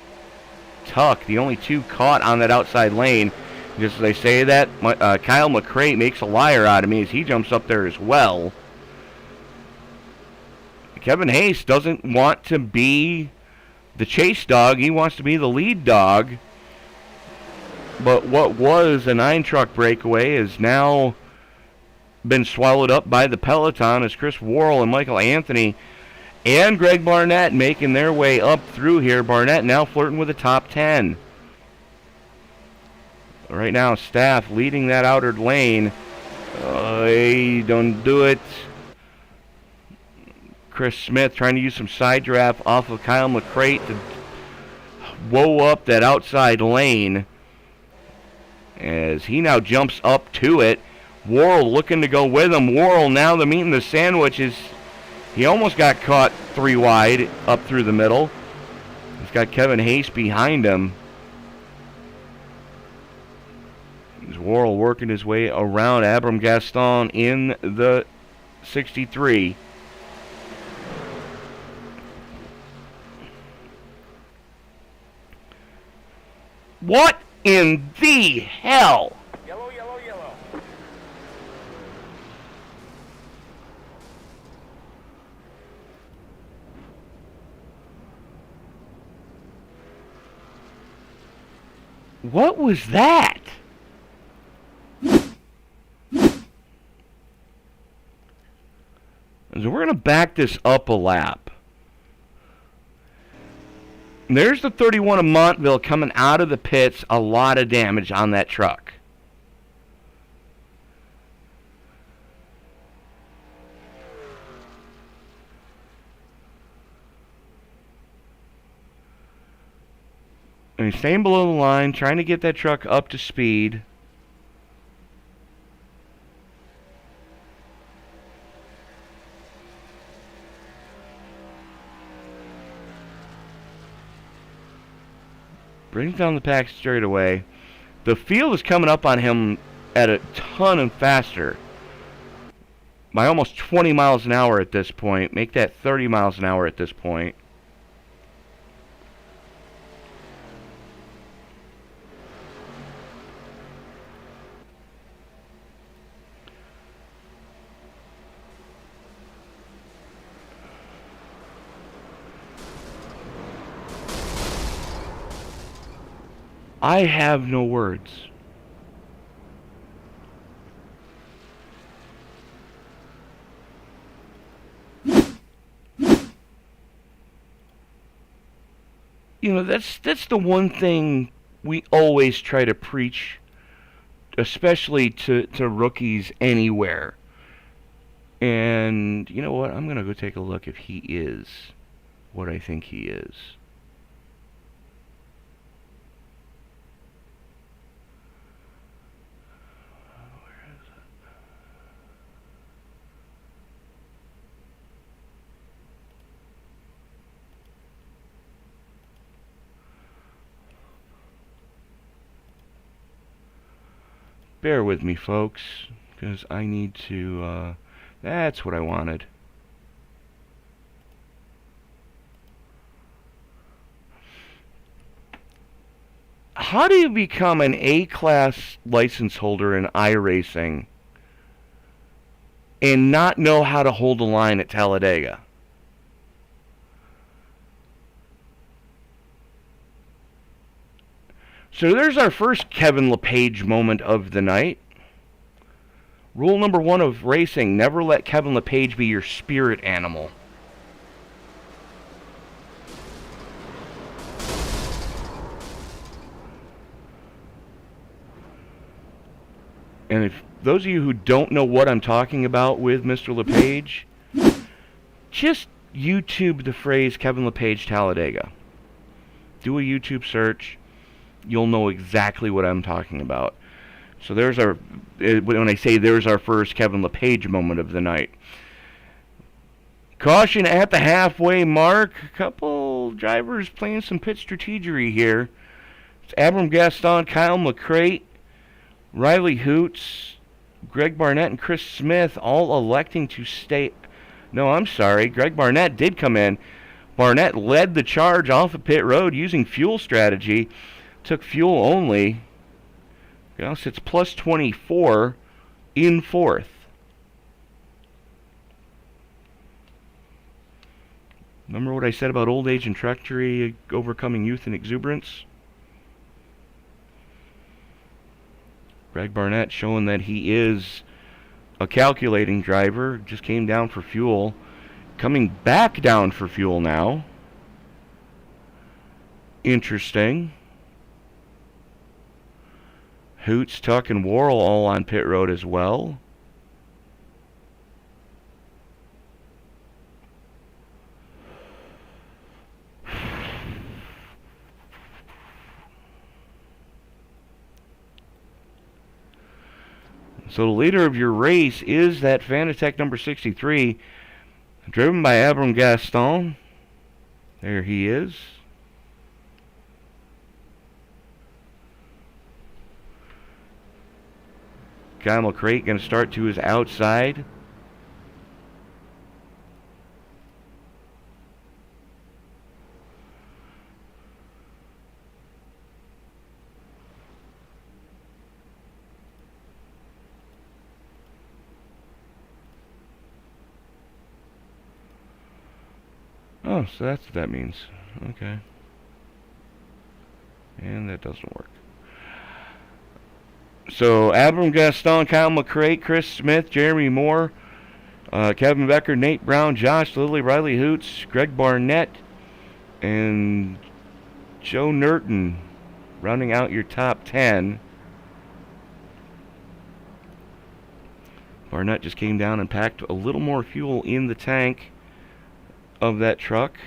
Tuck, the only 2 caught on that outside lane. Just as I say that, Kyle Mcrae makes a liar out of me as he jumps up there as well. Kevin Hayes doesn't want to be the chase dog. He wants to be the lead dog. But what was a 9-truck breakaway has now been swallowed up by the peloton as Chris Worrell and Michael Anthony and Greg Barnett making their way up through here. Barnett now flirting with the top 10. Right now, Staff leading that outer lane. Hey, don't do it. Chris Smith trying to use some side draft off of Kyle Mcrae to woe up that outside lane. As he now jumps up to it. Worrell looking to go with him. Worrell now the meat and the sandwich is... He almost got caught 3 wide up through the middle. He's got Kevin Hayes behind him. As Worrell working his way around Abram Gaston in the 63. What in the hell? Yellow, yellow, yellow. What was that? So we're going to back this up a lap. There's the 31 of Montville coming out of the pits. A lot of damage on that truck. And he's staying below the line, trying to get that truck up to speed. Brings down the pack straight away. The field is coming up on him at a ton and faster. By almost 20 miles an hour at this point. Make that 30 miles an hour at this point. I have no words. You know, that's the one thing we always try to preach, especially to rookies anywhere. And you know what? I'm going to go take a look if he is what I think he is. Bear with me, folks, because I need to, that's what I wanted. How do you become an A-class license holder in iRacing and not know how to hold a line at Talladega? So there's our first Kevin LePage moment of the night. Rule number 1 of racing, never let Kevin LePage be your spirit animal. And if those of you who don't know what I'm talking about with Mr. LePage, just YouTube the phrase Kevin LePage Talladega. Do a YouTube search. You'll know exactly what I'm talking about. So there's our, when I say there's our first Kevin LePage moment of the night. Caution at the halfway mark. A couple drivers playing some pit strategery here. It's Abram Gaston, Kyle Mcrae, Riley Hoots, Greg Barnett, and Chris Smith all electing to stay. No, I'm sorry. Greg Barnett did come in. Barnett led the charge off of pit road using fuel strategy. Took fuel only. Now sits plus 24 in 4th. Remember what I said about old age and treachery overcoming youth and exuberance? Greg Barnett showing that he is a calculating driver. Just came down for fuel. Coming back down for fuel now. Interesting. Hoots, Tuck, and Worrell all on pit road as well. So the leader of your race is that Fanatec number 63, driven by Abram Gaston. There he is. Kyle Mcrae going to start to his outside. Oh, so that's what that means. Okay. And that doesn't work. So, Abram Gaston, Kyle Mcrae, Chris Smith, Jeremy Moore, Kevin Becker, Nate Brown, Josh Lilly, Riley Hoots, Greg Barnett, and Joe Nerton rounding out your top 10. Barnett just came down and packed a little more fuel in the tank of that truck.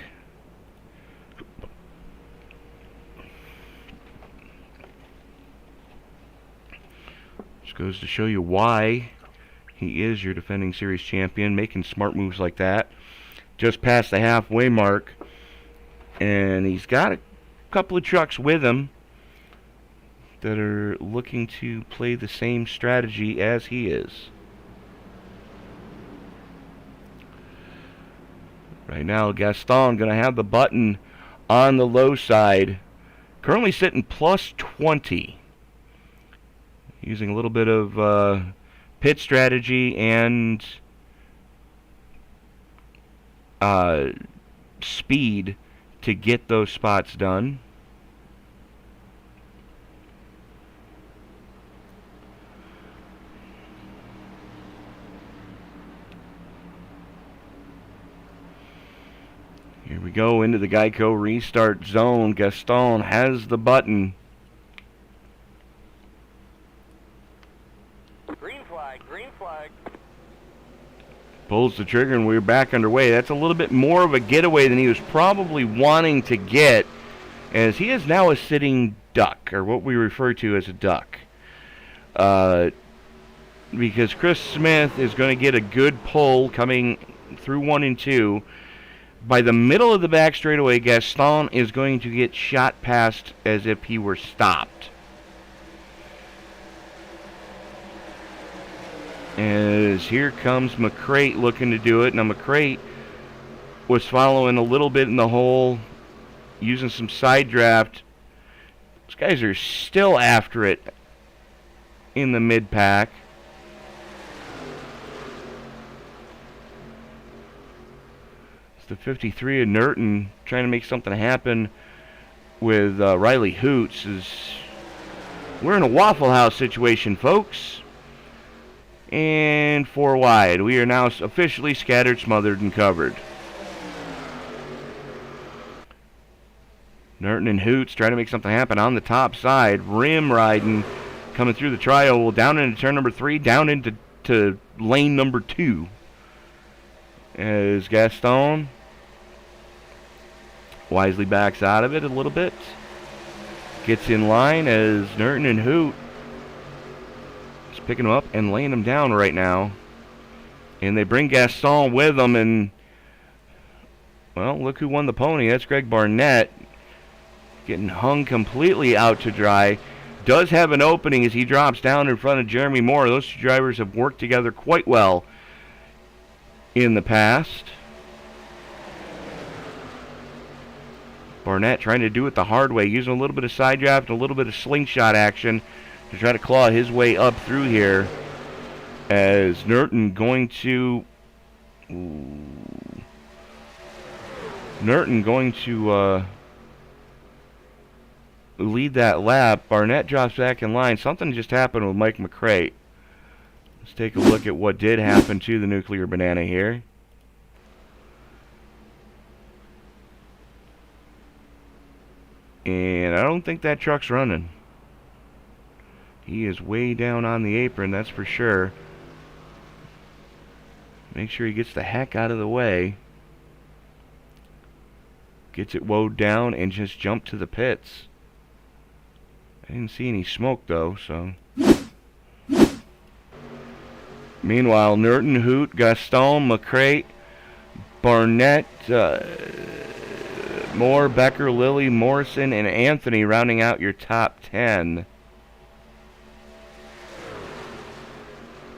Just goes to show you why he is your defending series champion, making smart moves like that. Just past the halfway mark, and he's got a couple of trucks with him that are looking to play the same strategy as he is. Right now, Gaston going to have the button on the low side. Currently sitting plus 20. Using a little bit of pit strategy and speed to get those spots done. Here we go into the Geico restart zone. Gaston has the button. Green flag, green flag. Pulls the trigger and we're back underway. That's a little bit more of a getaway than he was probably wanting to get, as he is now a sitting duck, or what we refer to as a duck. Because Chris Smith is going to get a good pull coming through 1 and 2. By the middle of the back straightaway, Gaston is going to get shot past as if he were stopped. As here comes Mcrae looking to do it. Now Mcrae was following a little bit in the hole, using some side draft. These guys are still after it in the mid-pack. It's the 53 of Nerton trying to make something happen with Riley Hoots. We're in a Waffle House situation, folks. And 4 wide. We are now officially scattered, smothered, and covered. Nerton and Hoots trying to make something happen on the top side. Rim riding, coming through the tri-oval, down into turn number 3, down into lane number 2. As Gaston wisely backs out of it a little bit. Gets in line as Nerton and Hoot is picking him up and laying him down right now. And they bring Gaston with them, and, well, look who won the pony. That's Greg Barnett. Getting hung completely out to dry. Does have an opening as he drops down in front of Jeremy Moore. Those two drivers have worked together quite well in the past. Barnett trying to do it the hard way, using a little bit of side draft and a little bit of slingshot action to try to claw his way up through here. As Nerton going to lead that lap. Barnett drops back in line. Something just happened with Mike Mcrae. Let's take a look at what did happen to the Nuclear Banana here. And I don't think that truck's running. He is way down on the apron, that's for sure. Make sure he gets the heck out of the way. Gets it woed down and just jumped to the pits. I didn't see any smoke though, so. Meanwhile, Nerton, Hoot, Gaston, Mcrae, Barnett, Moore, Becker, Lilly, Morrison, and Anthony rounding out your top 10.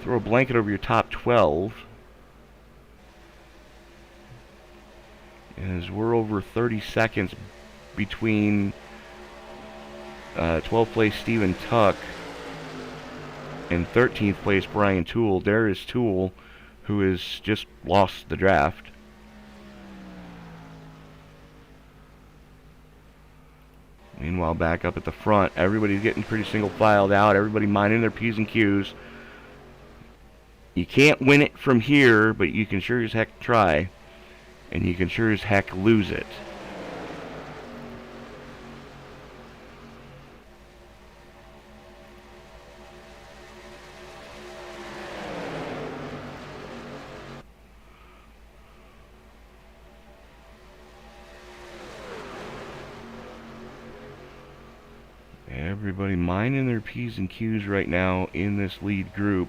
Throw a blanket over your top 12. As we're over 30 seconds between 12th place Stephen Tuck and 13th place Brian Toole. There is Toole, who has just lost the draft. Meanwhile, back up at the front, everybody's getting pretty single filed out. Everybody minding their P's and Q's. You can't win it from here, but you can sure as heck try. And you can sure as heck lose it. Everybody minding their P's and Q's right now in this lead group.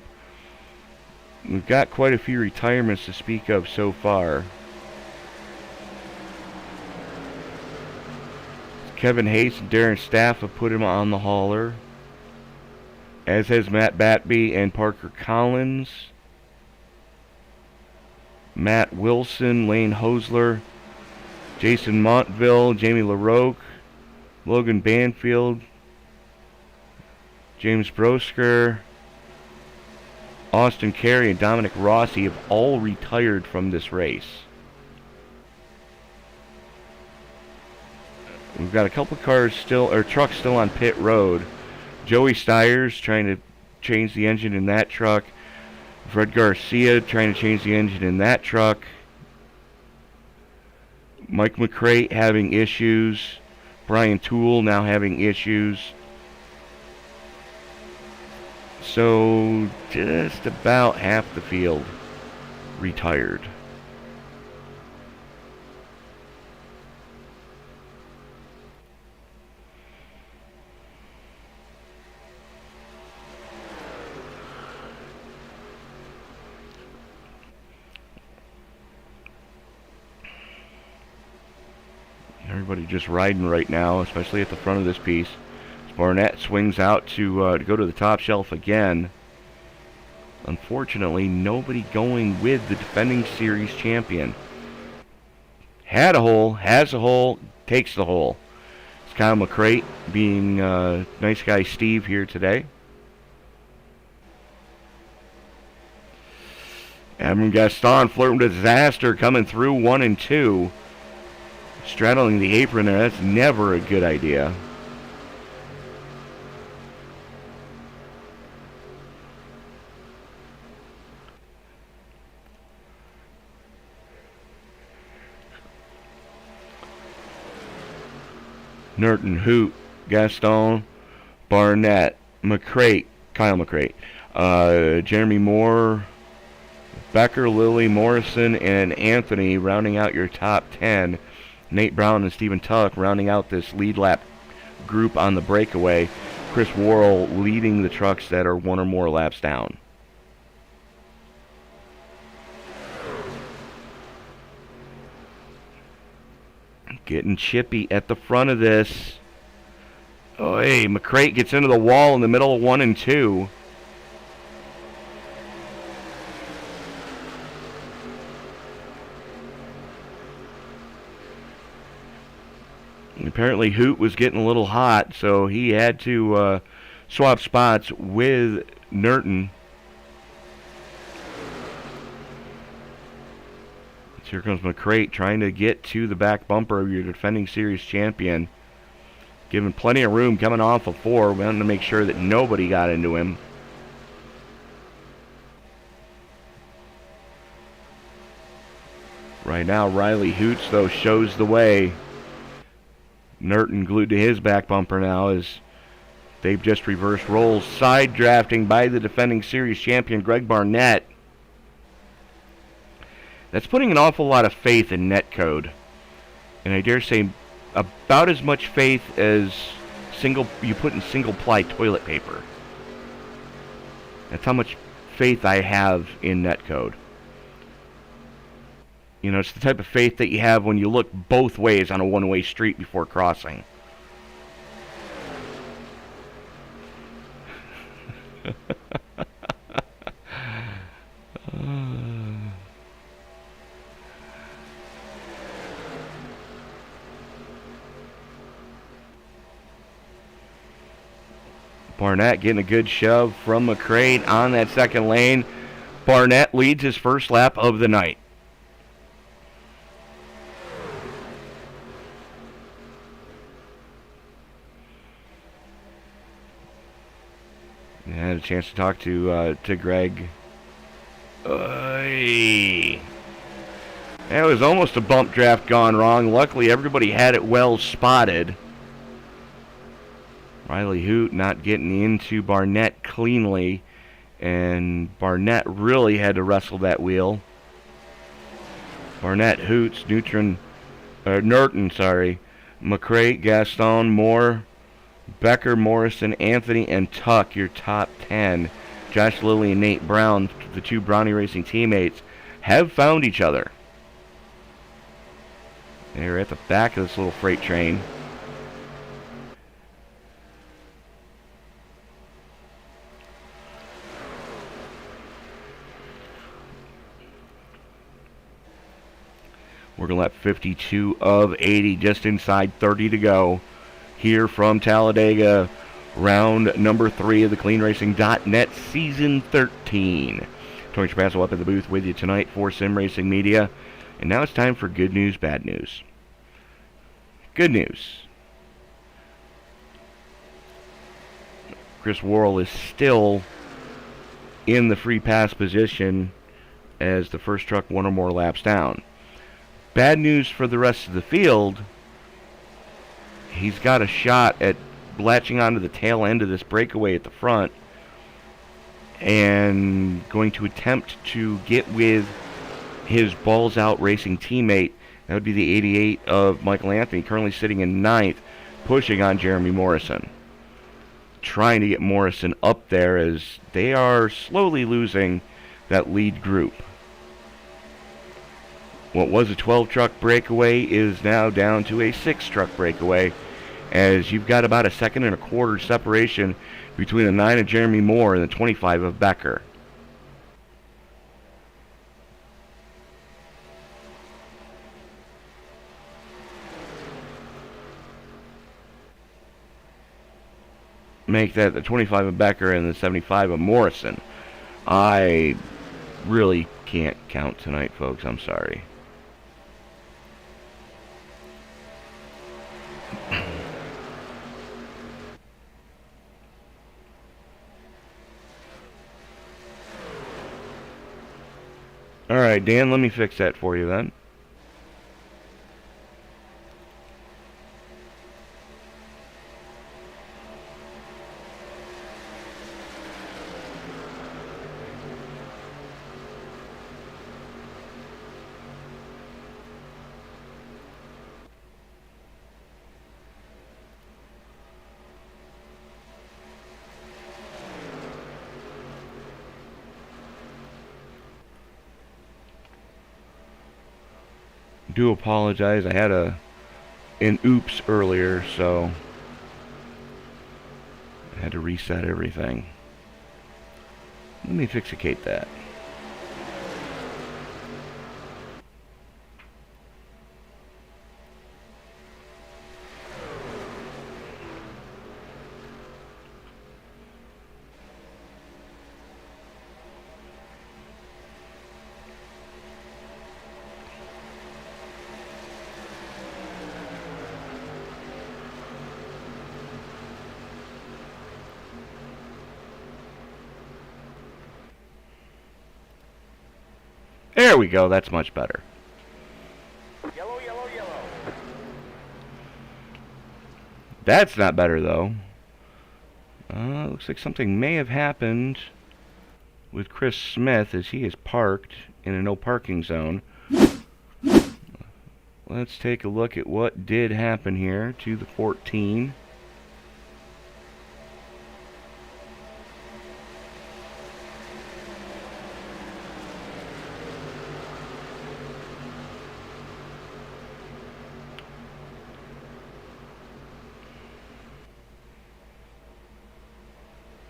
We've got quite a few retirements to speak of so far. Kevin Hayes and Darren Staff have put him on the hauler, as has Matt Batby and Parker Collins. Matt Wilson, Lane Hosler, Jason Montville, Jamie LaRoque, Logan Banfield, James Brosker, Austin Carey, and Dominic Rossi have all retired from this race. We've got a couple cars still, or trucks still on pit road. Joey Stiers trying to change the engine in that truck. Fred Garcia trying to change the engine in that truck. Mike Mcrae having issues. Brian Toole now having issues. So just about half the field retired. Everybody just riding right now, especially at the front of this piece. Barnett swings out to go to the top shelf again. Unfortunately, nobody going with the defending series champion. Had a hole, has a hole, takes the hole. It's Kyle Mcrae being nice guy Steve here today. Adam Gaston flirting with disaster, coming through 1 and 2. Straddling the apron there, that's never a good idea. Norton, Hoot, Gaston, Barnett, Mcrae, Kyle Mcrae, Jeremy Moore, Becker, Lilly, Morrison, and Anthony rounding out your top 10. Nate Brown and Stephen Tuck rounding out this lead lap group on the breakaway. Chris Worrell leading the trucks that are 1 or more laps down. Getting chippy at the front of this. Oh, hey, Mcrae gets into the wall in the middle of 1 and 2. And apparently Hoot was getting a little hot, so he had to swap spots with Norton. Here comes Mcrae trying to get to the back bumper of your defending series champion. Given plenty of room coming off of 4. We wanted to make sure that nobody got into him. Right now, Riley Hoots, though, shows the way. Norton glued to his back bumper now as they've just reversed roles. Side drafting by the defending series champion, Greg Barnett. That's putting an awful lot of faith in netcode. And I dare say about as much faith as you put in single-ply toilet paper. That's how much faith I have in netcode. You know, it's the type of faith that you have when you look both ways on a one-way street before crossing. Barnett getting a good shove from Mcrae on that second lane. Barnett leads his first lap of the night. I had a chance to talk to Greg. That was almost a bump draft gone wrong. Luckily, everybody had it well spotted. Riley Hoot not getting into Barnett cleanly, and Barnett really had to wrestle that wheel. Barnett, Hoots, Norton, Mcrae, Gaston, Moore, Becker, Morrison, Anthony, and Tuck, your top 10. Josh Lilly and Nate Brown, the two Brownie Racing teammates, have found each other. They're at the back of this little freight train. We're going to lap 52 of 80, just inside 30 to go. Here from Talladega, round number 3 of the CleanRacing.net Season 13. Tony Trapasso up at the booth with you tonight for Sim Racing Media. And now it's time for good news, bad news. Good news. Chris Worrell is still in the free pass position as the first truck 1 or more laps down. Bad news for the rest of the field. He's got a shot at latching onto the tail end of this breakaway at the front and going to attempt to get with his balls out racing teammate. That would be the 88 of Michael Anthony, currently sitting in 9th, pushing on Jeremy Morrison. Trying to get Morrison up there as they are slowly losing that lead group. What was a 12-truck breakaway is now down to a 6-truck breakaway, as you've got about a 1.25 seconds separation between the 9 of Jeremy Moore and the 25 of Becker. make that the 25 of Becker and the 75 of Morrison. I really can't count tonight, folks. I'm sorry. Alright, Dan, let me fix that for you then. Do apologize. I had an oops earlier, so I had to reset everything. Let me fixicate that. There we go, that's much better. Yellow, yellow, yellow. That's not better, though. Looks like something may have happened with Chris Smith as he is parked in a no parking zone. Let's take a look at what did happen here to the 14.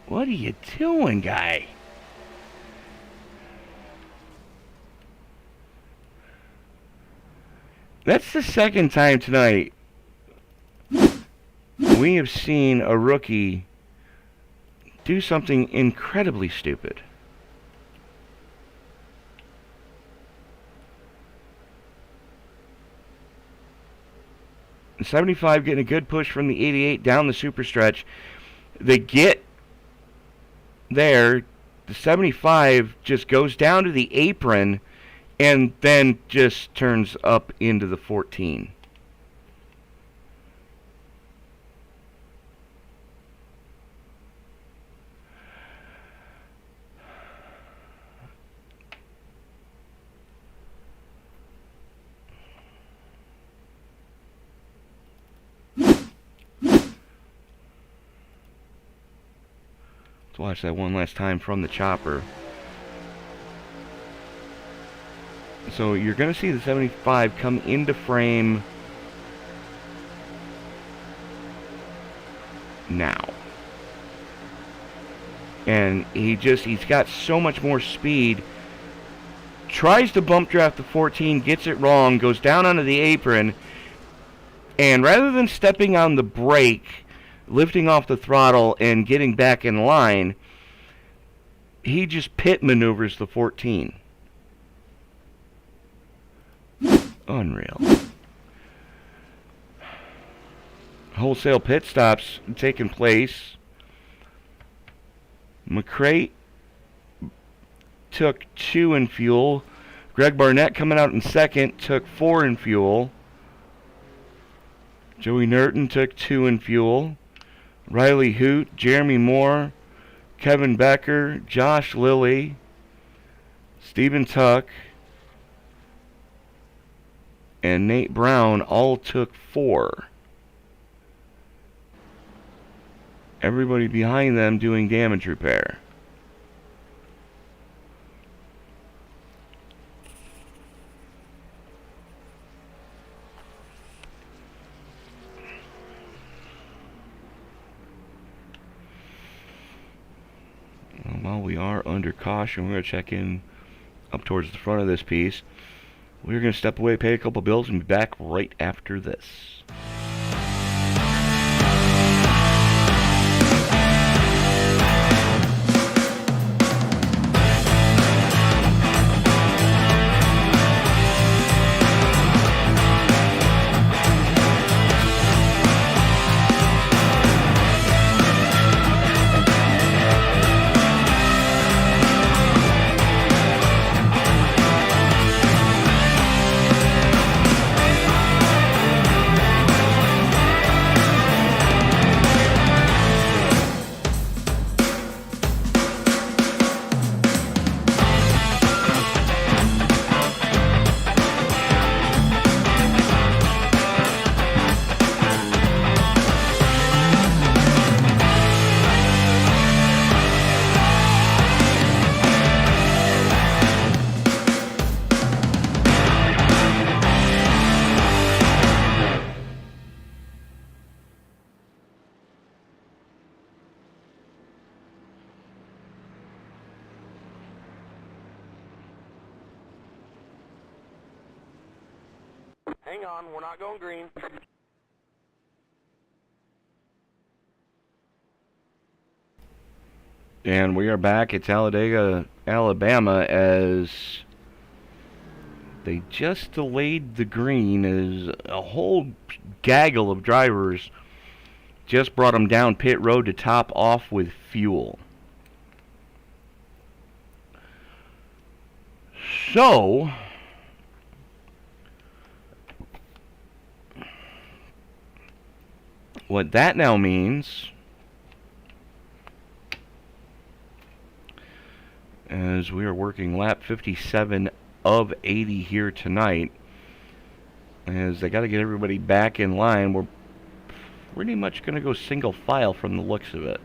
What are you doing, guy? That's the second time tonight we have seen a rookie do something incredibly stupid. The 75 getting a good push from the 88 down the super stretch. They get there, the 75 just goes down to the apron and then just turns up into the 14. Let's watch that one last time from the chopper. So you're going to see the 75 come into frame now. And he's got so much more speed. Tries to bump draft the 14, gets it wrong, goes down onto the apron, and rather than stepping on the brake, lifting off the throttle and getting back in line, he just pit maneuvers the 14. Unreal. Wholesale pit stops taking place. Mcrae took 2 in fuel. Greg Barnett coming out in second took 4 in fuel. Joey Nerton took 2 in fuel. Riley Hoot, Jeremy Moore, Kevin Becker, Josh Lilly, Stephen Tuck, and Nate Brown all took 4. Everybody behind them doing damage repair. While we are under caution, we're going to check in up towards the front of this piece. We're going to step away, pay a couple bills, and be back right after this. Hang on, we're not going green. And we are back at Talladega, Alabama, as they just delayed the green, as a whole gaggle of drivers just brought them down pit road to top off with fuel. So, what that now means, as we are working lap 57 of 80 here tonight, as they got to get everybody back in line. We're pretty much going to go single file from the looks of it.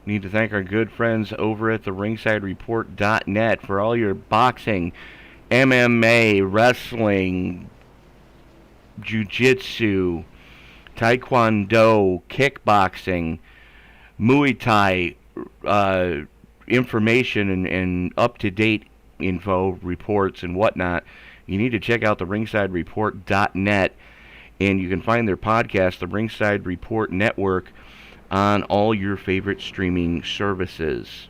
Need to thank our good friends over at the ringsidereport.net for all your boxing, MMA, wrestling, jiu-jitsu, taekwondo, kickboxing, Muay Thai information and up-to-date info, reports, and whatnot. You need to check out the ringsidereport.net, and you can find their podcast, the Ringside Report Network, on all your favorite streaming services.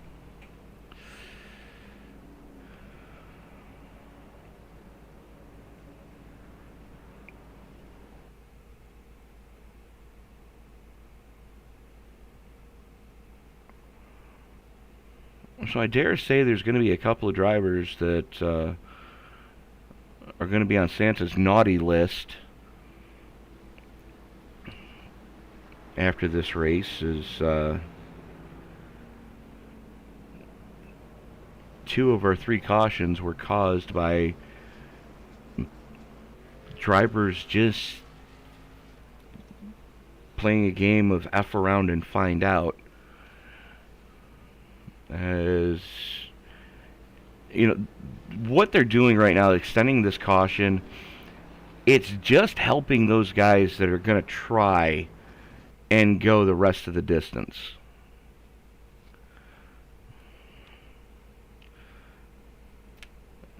So I dare say there's going to be a couple of drivers that are going to be on Santa's naughty list after this race, as two of our three cautions were caused by drivers just playing a game of F around and find out. As you know, what they're doing right now, extending this caution, it's just helping those guys that are going to try and go the rest of the distance.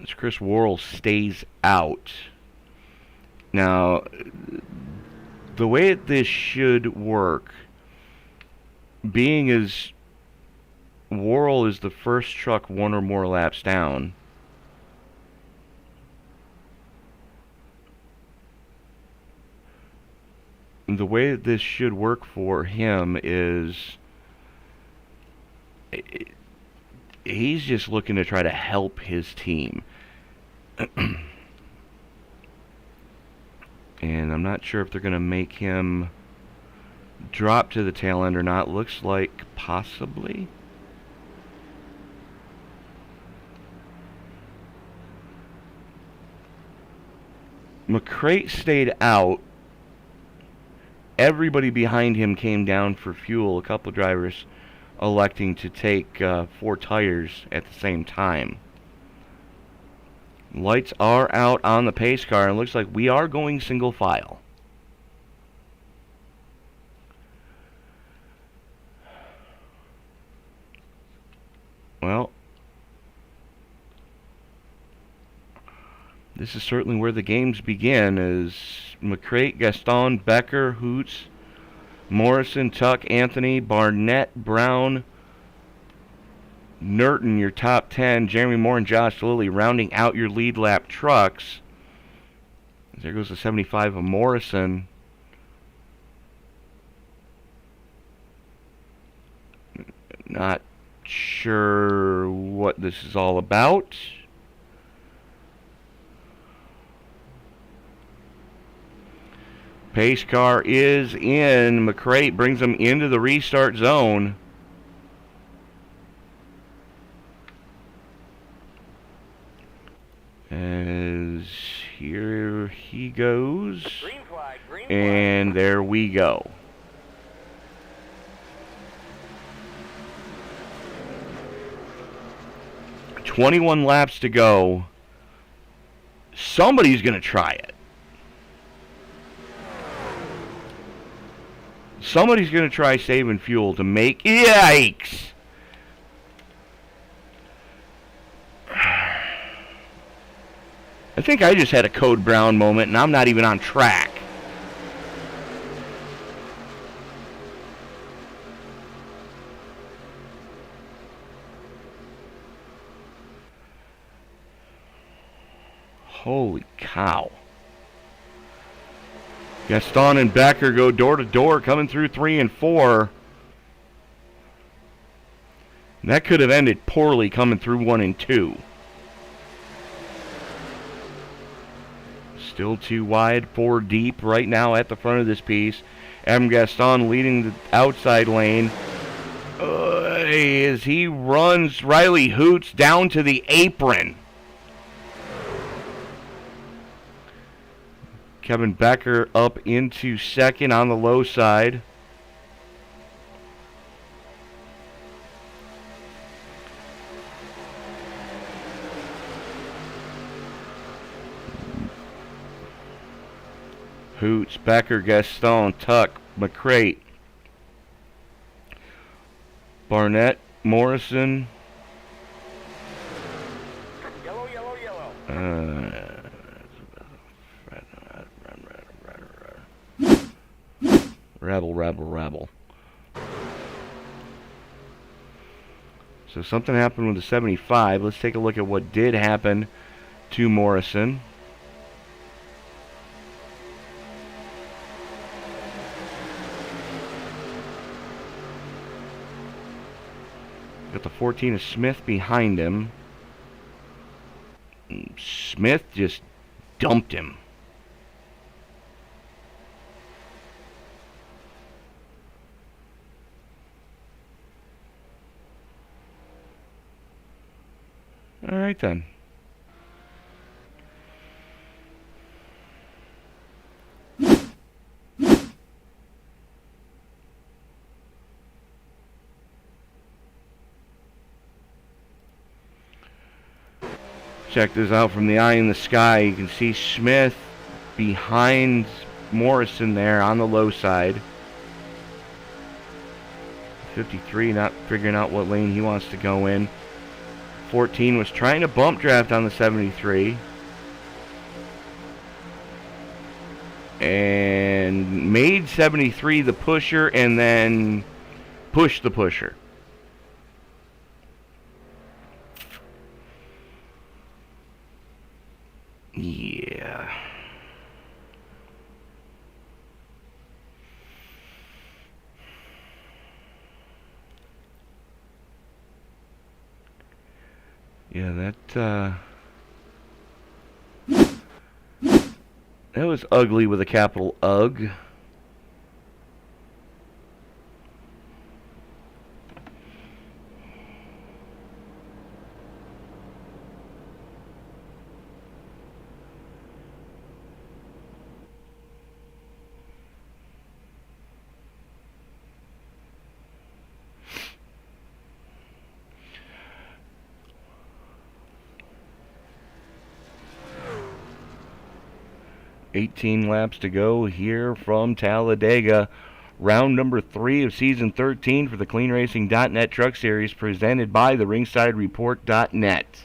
As Chris Worrell stays out. Now, the way this should work, being as Worrell is the first truck one or more laps down, the way that this should work for him is he's just looking to try to help his team. And I'm not sure if they're going to make him drop to the tail end or not. Looks like possibly. Mcrae stayed out. Everybody behind him came down for fuel. A couple of drivers electing to take 4 tires at the same time. Lights are out on the pace car, and it looks like we are going single file. Well, this is certainly where the games begin, as Mcrae, Gaston, Becker, Hoots, Morrison, Tuck, Anthony, Barnett, Brown, Nerton, your top 10, Jeremy Moore and Josh Lilly rounding out your lead lap trucks. There goes the 75 of Morrison. Not sure what this is all about. Pace car is in. Mcrae brings them into the restart zone. As here he goes. Green flag, green flag. And there we go. "21 laps to go. Somebody's going to try it. Somebody's going to try saving fuel to make... Yikes! I think I just had a Code Brown moment, and I'm not even on track. Holy cow. Gaston and Becker go door to door, coming through 3 and 4. And that could have ended poorly coming through 1 and 2. Still too wide, 4 deep right now at the front of this piece. Adam Gaston leading the outside lane. As he runs Riley Hoots down to the apron. Kevin Becker up into second on the low side. Hoots, Becker, Gaston, Tuck, Mcrae, Barnett, Morrison. Yellow, yellow, yellow. Rabble. So something happened with the 75. Let's take a look at what did happen to Morrison. Got the 14 of Smith behind him. Smith just dumped him. All right, then. Check this out from the eye in the sky. You can see Smith behind Morrison there on the low side. 53 not figuring out what lane he wants to go in. 14 was trying to bump draft on the 73. And made 73 the pusher and then pushed the pusher. Yeah. Yeah, that was ugly with a capital UG. $18 laps to go here from Talladega. Round number 3 of Season 13 for the CleanRacing.net Truck Series, presented by the RingsideReport.net.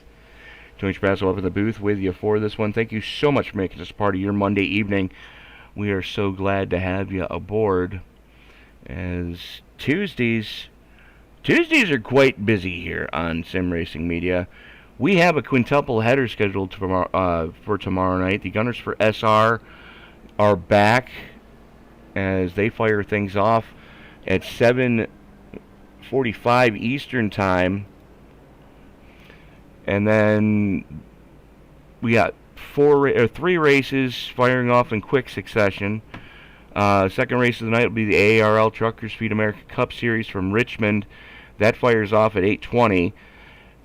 Tony Trapasso up in the booth with you for this one. Thank you so much for making this part of your Monday evening. We are so glad to have you aboard. As Tuesdays are quite busy here on Sim Racing Media. We have a quintuple header scheduled for tomorrow night. The Gunners for SR are back as they fire things off at 7:45 Eastern Time. And then we got 3 races firing off in quick succession. Second race of the night will be the AARL Trucker Speed America Cup Series from Richmond. That fires off at 8:20.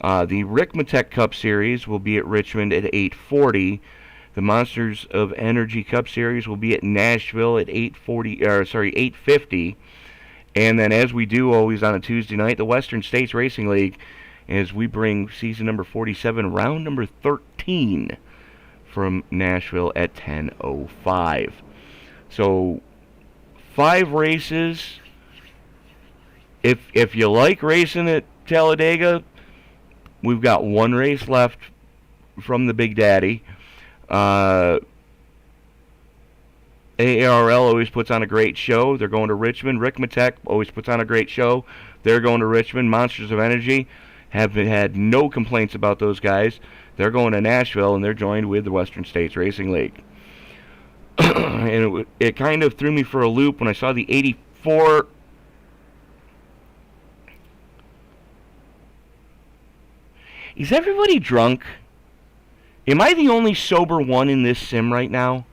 The Rickmatech Cup Series will be at Richmond at 8:40. The Monsters of Energy Cup Series will be at Nashville at 8:50. And then, as we do always on a Tuesday night, the Western States Racing League, as we bring season number 47, round number 13 from Nashville at 10:05. So 5 races. If you like racing at Talladega, we've got 1 race left from the Big Daddy. AARL always puts on a great show. They're going to Richmond. Rick Matek always puts on a great show. They're going to Richmond. Monsters of Energy have had no complaints about those guys. They're going to Nashville, and they're joined with the Western States Racing League. And it kind of threw me for a loop when I saw the 84. Is everybody drunk? Am I the only sober one in this sim right now?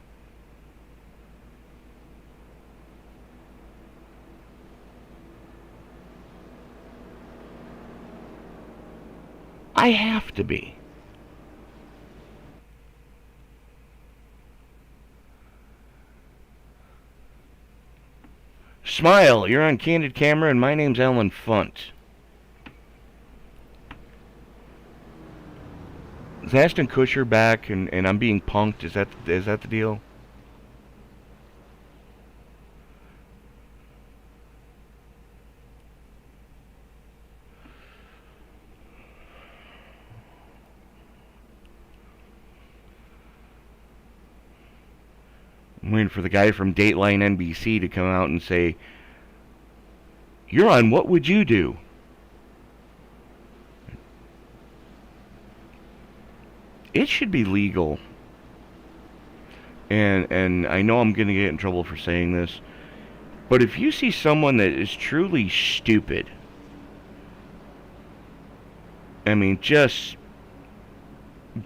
I have to be. Smile, you're on Candid Camera, and my name's Alan Funt. Is Ashton Kutcher back, and I'm being punked? Is that the deal? I'm waiting for the guy from Dateline NBC to come out and say, "You're on What Would You Do?" It should be legal. And I know I'm going to get in trouble for saying this, but if you see someone that is truly stupid, I mean, just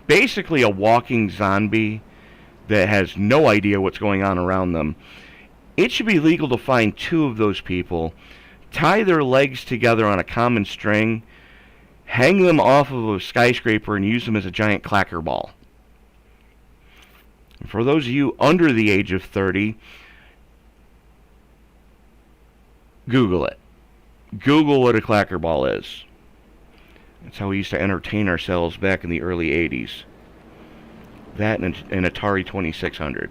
basically a walking zombie that has no idea what's going on around them, it should be legal to find 2 of those people, tie their legs together on a common string, hang them off of a skyscraper, and use them as a giant clacker ball. And for those of you under the age of 30, Google it. Google what a clacker ball is. That's how we used to entertain ourselves back in the early 80s. That and an Atari 2600.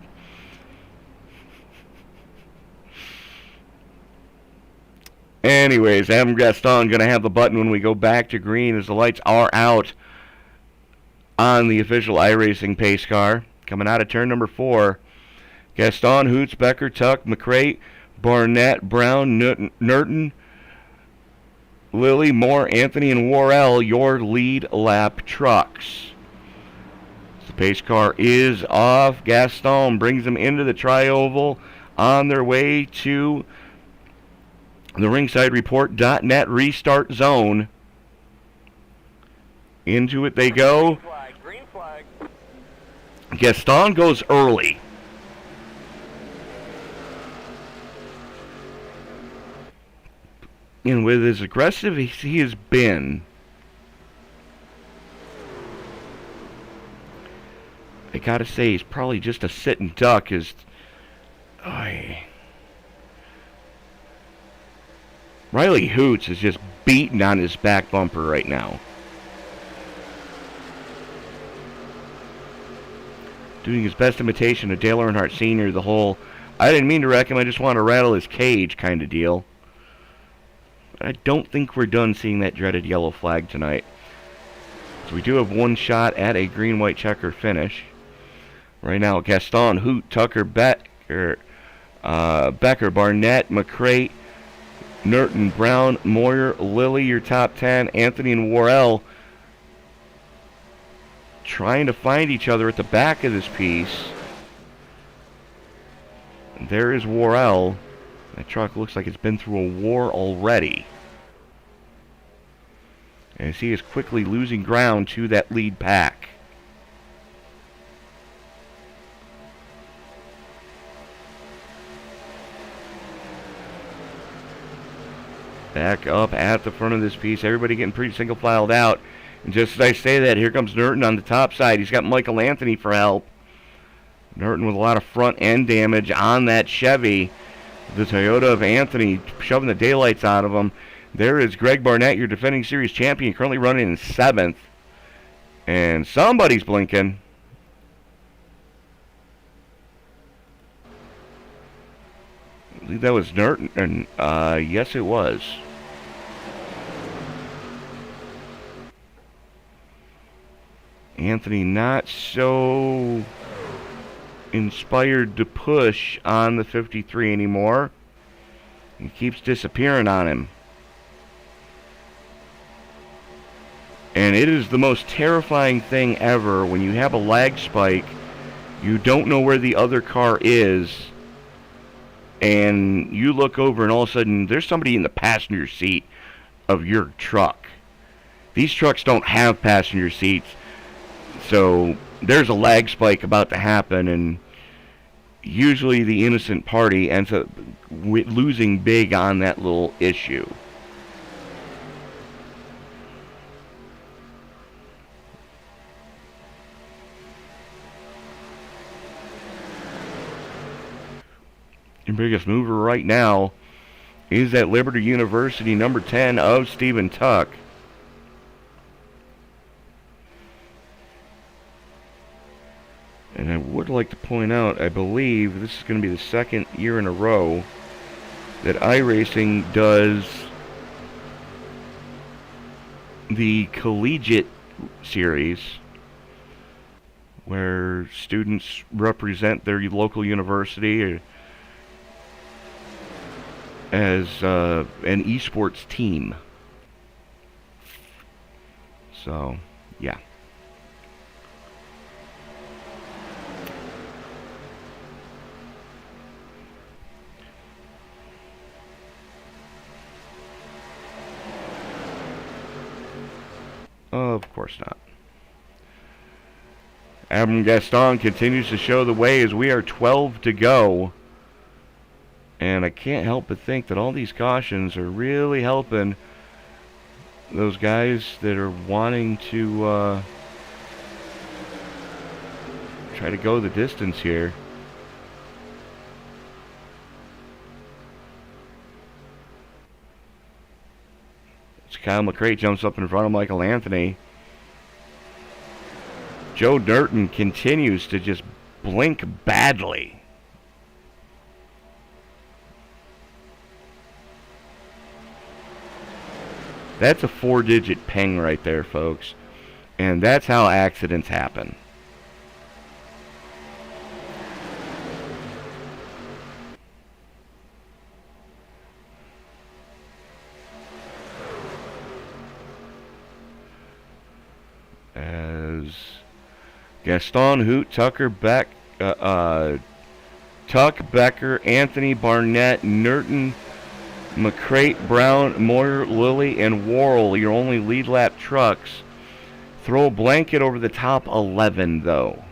Anyways, Adam Gaston going to have the button when we go back to green as the lights are out on the official iRacing pace car. Coming out of turn number 4. Gaston, Hoots, Becker, Tuck, Mcrae, Barnett, Brown, Nerton, Lilly, Moore, Anthony, and Worrell, your lead lap trucks. The pace car is off. Gaston brings them into the tri-oval on their way to the ringsidereport.net restart zone. Into it they go. Green flag. Gaston goes early. And with as aggressive as he has been, I gotta say, he's probably just a sitting duck. Riley Hoots is just beating on his back bumper right now. Doing his best imitation of Dale Earnhardt Sr., the whole, I didn't mean to wreck him, I just want to rattle his cage kind of deal. I don't think we're done seeing that dreaded yellow flag tonight. So we do have one shot at a green-white checker finish. Right now, Gaston, Hoot, Tucker, Becker, Barnett, Mcrae, Nerton, Brown, Moyer, Lilly, your top 10, Anthony and Worrell trying to find each other at the back of this piece. And there is Worrell. That truck looks like it's been through a war already. As he is quickly losing ground to that lead pack. Back up at the front of this piece. Everybody getting pretty single filed out. And just as I say that, here comes Nerton on the top side. He's got Michael Anthony for help. Nerton with a lot of front end damage on that Chevy. The Toyota of Anthony shoving the daylights out of him. There is Greg Barnett, your defending series champion, currently running in 7th. And somebody's blinking. I believe that was Norton, and yes, it was. Anthony not so inspired to push on the 53 anymore. He keeps disappearing on him. And it is the most terrifying thing ever when you have a lag spike, you don't know where the other car is, and you look over and all of a sudden there's somebody in the passenger seat of your truck. These trucks don't have passenger seats, so there's a lag spike about to happen, and usually the innocent party ends up losing big on that little issue. Your biggest mover right now is at Liberty University, number 10 of Stephen Tuck. And I would like to point out, I believe this is going to be the second year in a row that iRacing does the collegiate series, where students represent their local university as an esports team. So, yeah. Of course not. Adam Gaston continues to show the way as we are 12 to go. And I can't help but think that all these cautions are really helping those guys that are wanting to try to go the distance here. As Kyle Mcrae jumps up in front of Michael Anthony. Joe Durton continues to just blink badly. That's a 4-digit ping right there, folks. And that's how accidents happen. As Gaston, Hoot, Tucker, Beck, Tuck, Becker, Anthony, Barnett, Nerton, Mcrae, Brown, Moyer, Lilly, and Worrell, your only lead lap trucks. Throw a blanket over the top 11, though.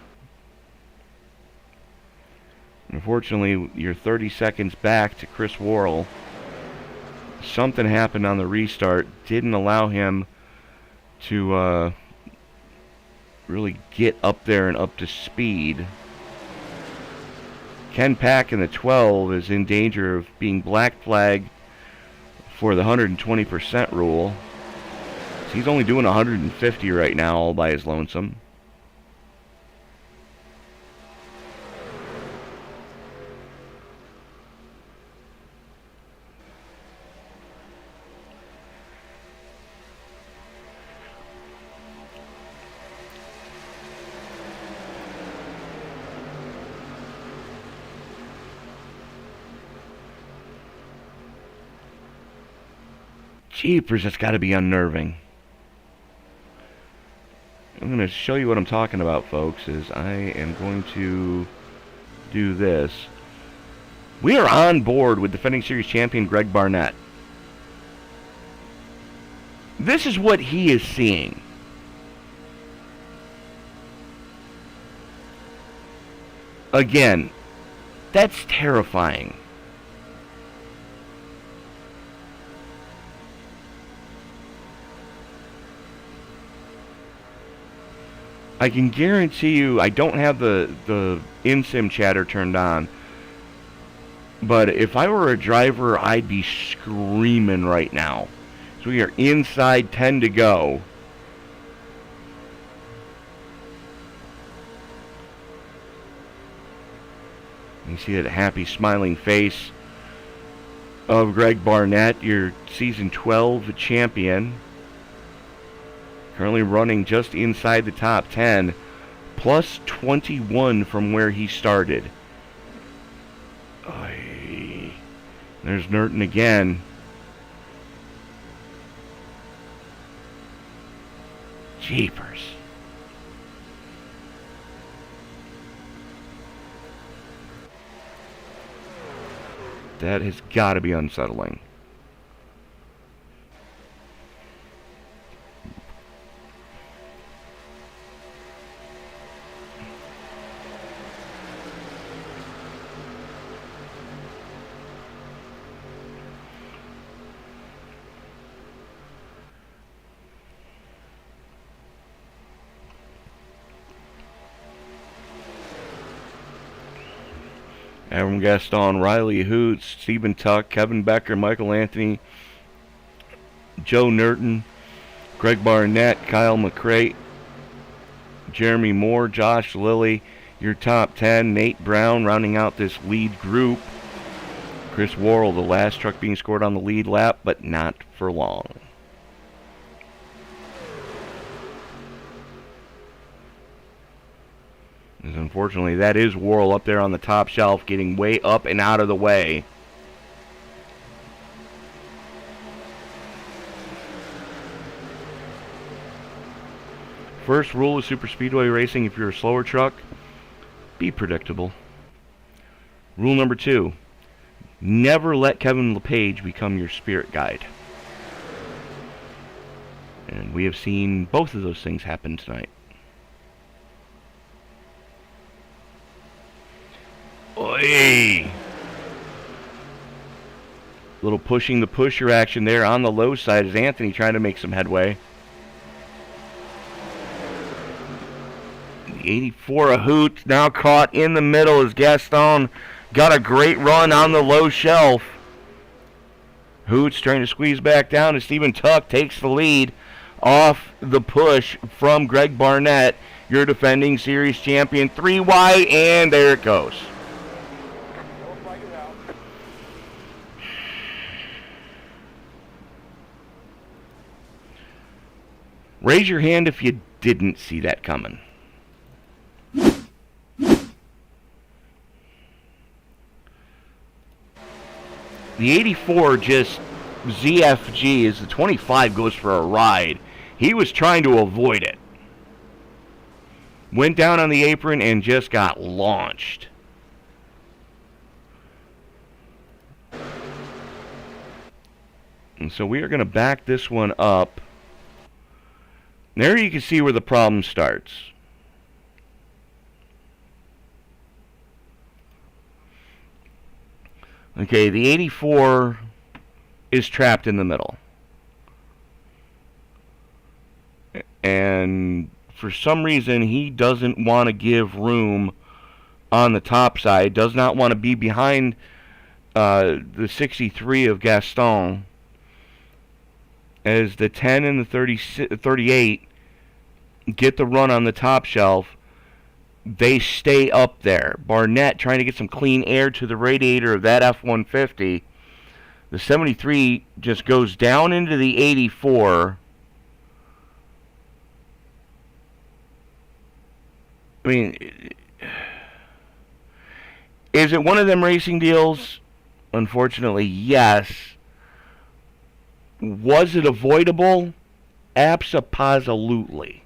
Unfortunately, you're 30 seconds back to Chris Worrell. Something happened on the restart. Didn't allow him to really get up there and up to speed. Ken Pack in the 12 is in danger of being black flagged for the 120% rule. He's only doing 150 right now all by his lonesome. Jeepers, that's got to be unnerving. I'm going to show you what I'm talking about, folks, is I am going to do this. We are on board with defending series champion Greg Barnett. This is what he is seeing. Again, that's terrifying. I can guarantee you, I don't have the in-sim chatter turned on, but if I were a driver, I'd be screaming right now. So we are inside 10 to go. You see that happy, smiling face of Greg Barnett, your Season 12 champion. Currently running just inside the top 10, plus 21 from where he started. Oy. There's Nerton again. Jeepers. That has got to be unsettling. Adam Gaston, Riley Hoots, Stephen Tuck, Kevin Becker, Michael Anthony, Joe Nerton, Greg Barnett, Kyle Mcrae, Jeremy Moore, Josh Lilly, your top 10, Nate Brown rounding out this lead group, Chris Worrell, the last truck being scored on the lead lap, but not for long. Because unfortunately, that is Worrell up there on the top shelf, getting way up and out of the way. First rule of Superspeedway racing, if you're a slower truck, be predictable. Rule number 2, never let Kevin LePage become your spirit guide. And we have seen both of those things happen tonight. Oy! Little pushing the pusher action there on the low side as Anthony trying to make some headway. The 84 of Hoot now caught in the middle as Gaston got a great run on the low shelf. Hoots trying to squeeze back down as Stephen Tuck takes the lead off the push from Greg Barnett, your defending series champion. 3 wide, and there it goes. Raise your hand if you didn't see that coming. The 84 just ZFG as the 25 goes for a ride. He was trying to avoid it. Went down on the apron and just got launched. And so we are going to back this one up. There you can see where the problem starts. Okay, the 84 is trapped in the middle. And for some reason, he doesn't want to give room on the top side, does not want to be behind the 63 of Gaston, as the 10 and the 38 get the run on the top shelf. They stay up there. Barnett trying to get some clean air to the radiator of that F-150. The 73 just goes down into the 84. I mean, is it one of them racing deals? Unfortunately, yes. Was it avoidable? Abso-positively.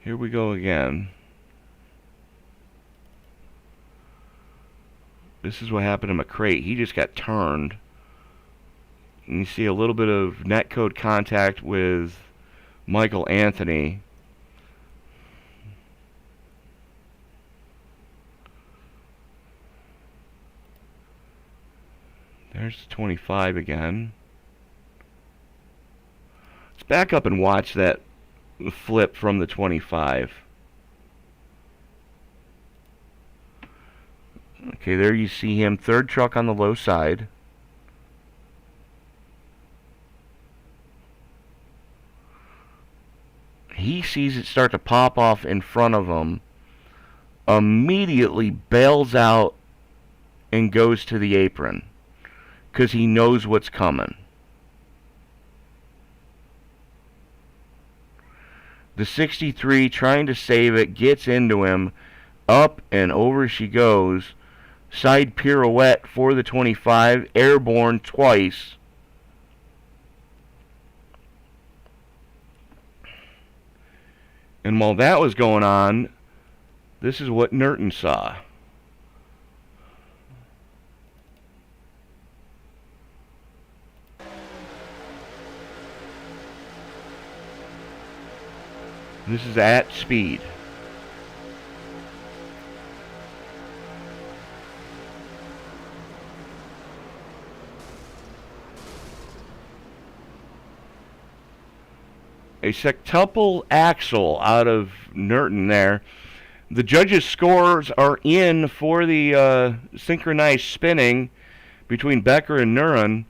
Here we go again. This is what happened to Mcrae. He just got turned. And you see a little bit of netcode contact with Michael Anthony. There's the 25 again. Let's back up and watch that flip from the 25. Okay, there you see him, third truck on the low side. He sees it start to pop off in front of him. immediately bails out and goes to the apron because he knows what's coming. The 63 trying to save it, gets into him, up and over she goes. Side pirouette for the 25, airborne twice. And while that was going on, this is what Nerton saw. This is at speed. A sextuple axle out of Nerton there. The judges' scores are in for the synchronized spinning between Becker and Nerton.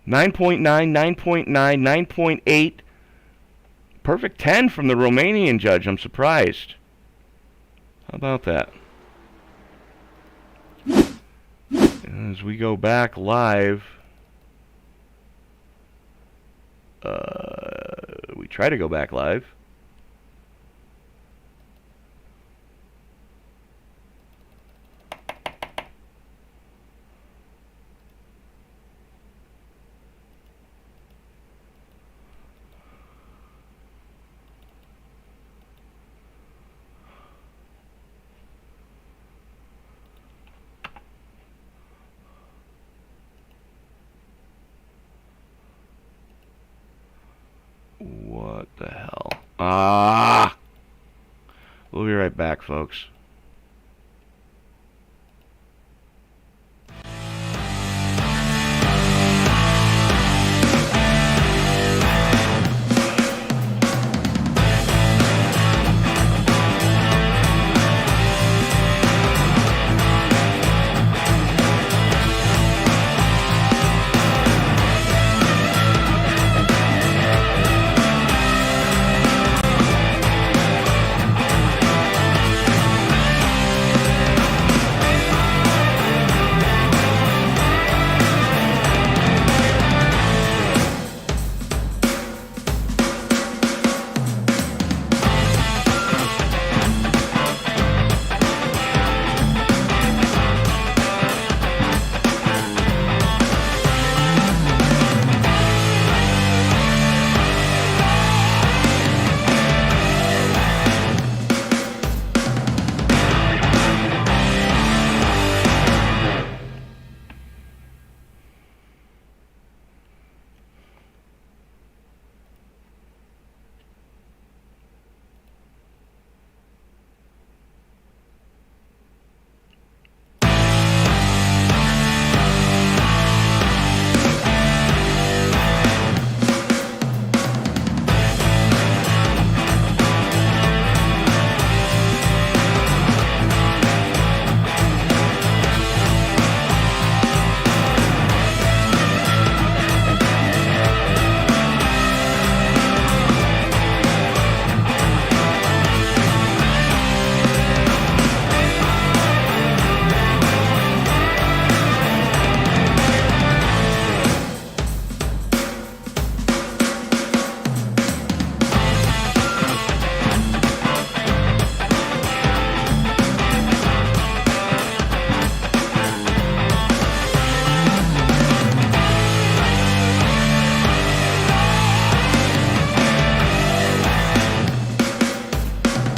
9.9, 9.9, 9.8. Perfect 10 from the Romanian judge. I'm surprised. How about that? As we go back live, we try to go back live. What the hell? We'll be right back, folks.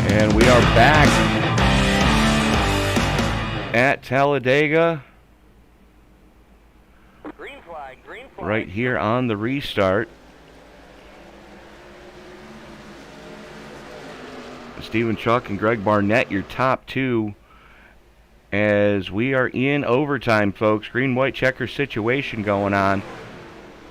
And we are back at Talladega, Green flag, green flag. right here on the restart. Stephen Chuck and Greg Barnett, your top two, as we are in overtime, folks. Green-white checker situation going on.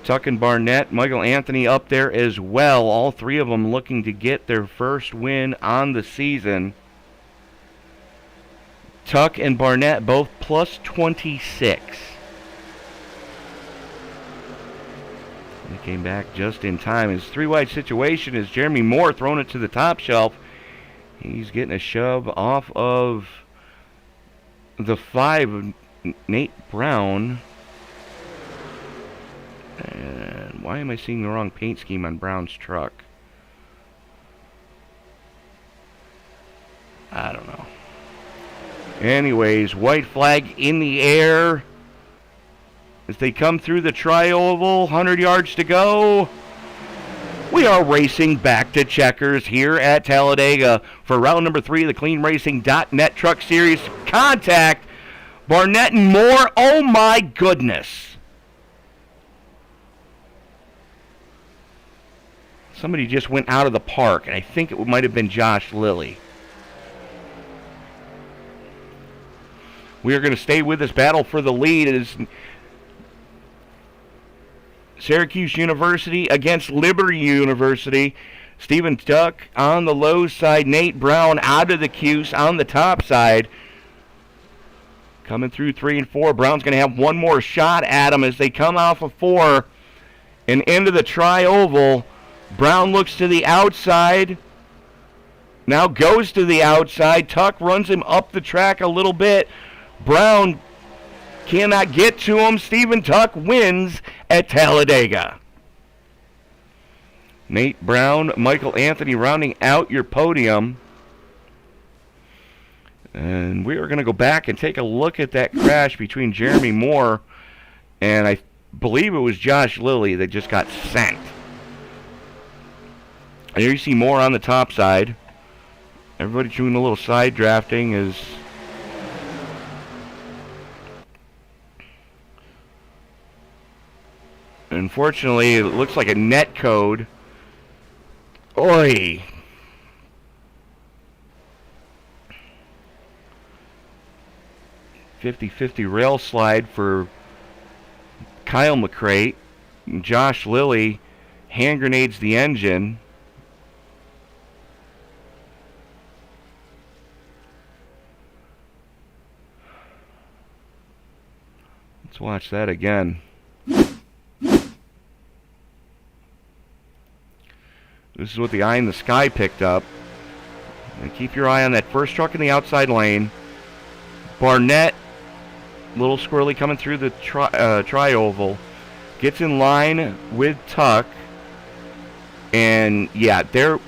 Tuck and Barnett, Michael Anthony up there as well. All three of them looking to get their first win on the season. Tuck and Barnett both plus 26. He came back just in time. His three-wide situation is Jeremy Moore throwing it to the top shelf. He's getting a shove off of the 5 of Nate Brown. And why am I seeing the wrong paint scheme on Brown's truck? I don't know. Anyways, white flag in the air as they come through the tri-oval. 100 yards to go. We are racing back to checkers here at Talladega for round number 3 of the CleanRacing.net Truck Series. Contact Barnett and Moore. Oh my goodness. Somebody just went out of the park, and I think it might have been Josh Lilly. We are going to stay with this battle for the lead. It is Syracuse University against Liberty University. Stephen Tuck on the low side. Nate Brown out of the Cuse on the top side. Coming through 3 and 4. Brown's going to have one more shot at him as they come off of 4 and into the tri-oval. Brown looks to the outside. Now goes to the outside. Tuck runs him up the track a little bit. Brown cannot get to him. Stephen Tuck wins at Talladega. Nate Brown, Michael Anthony rounding out your podium. And we are going to go back and take a look at that crash between Jeremy Moore and I believe it was Josh Lilly that just got sent. And here you see Moore on the top side. Everybody doing a little side drafting as unfortunately, it looks like a net code. Oi! .50 rail slide for Kyle Mcrae. Josh Lilly hand grenades the engine. Let's watch that again. This is what the eye in the sky picked up. And keep your eye on that first truck in the outside lane. Barnett, little squirrely coming through the tri-oval. Gets in line with Tuck. And, yeah, they're...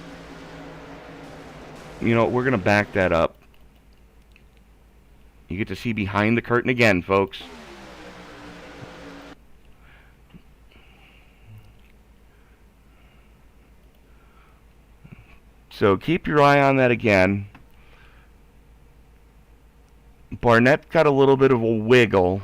You know, we're going to back that up. You get to see behind the curtain again, folks. So keep your eye on that again. Barnett got a little bit of a wiggle.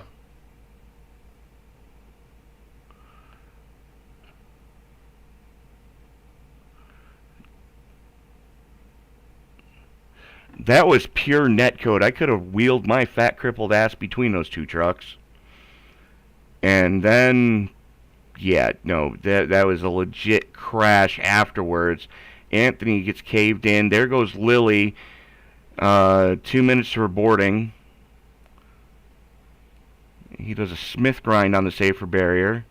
That was pure net code. I could have wheeled my fat crippled ass between those two trucks. And then, yeah, no, that was a legit crash afterwards. Anthony gets caved in. There goes Lilly. 2 minutes for boarding. He does a Smith grind on the safer barrier.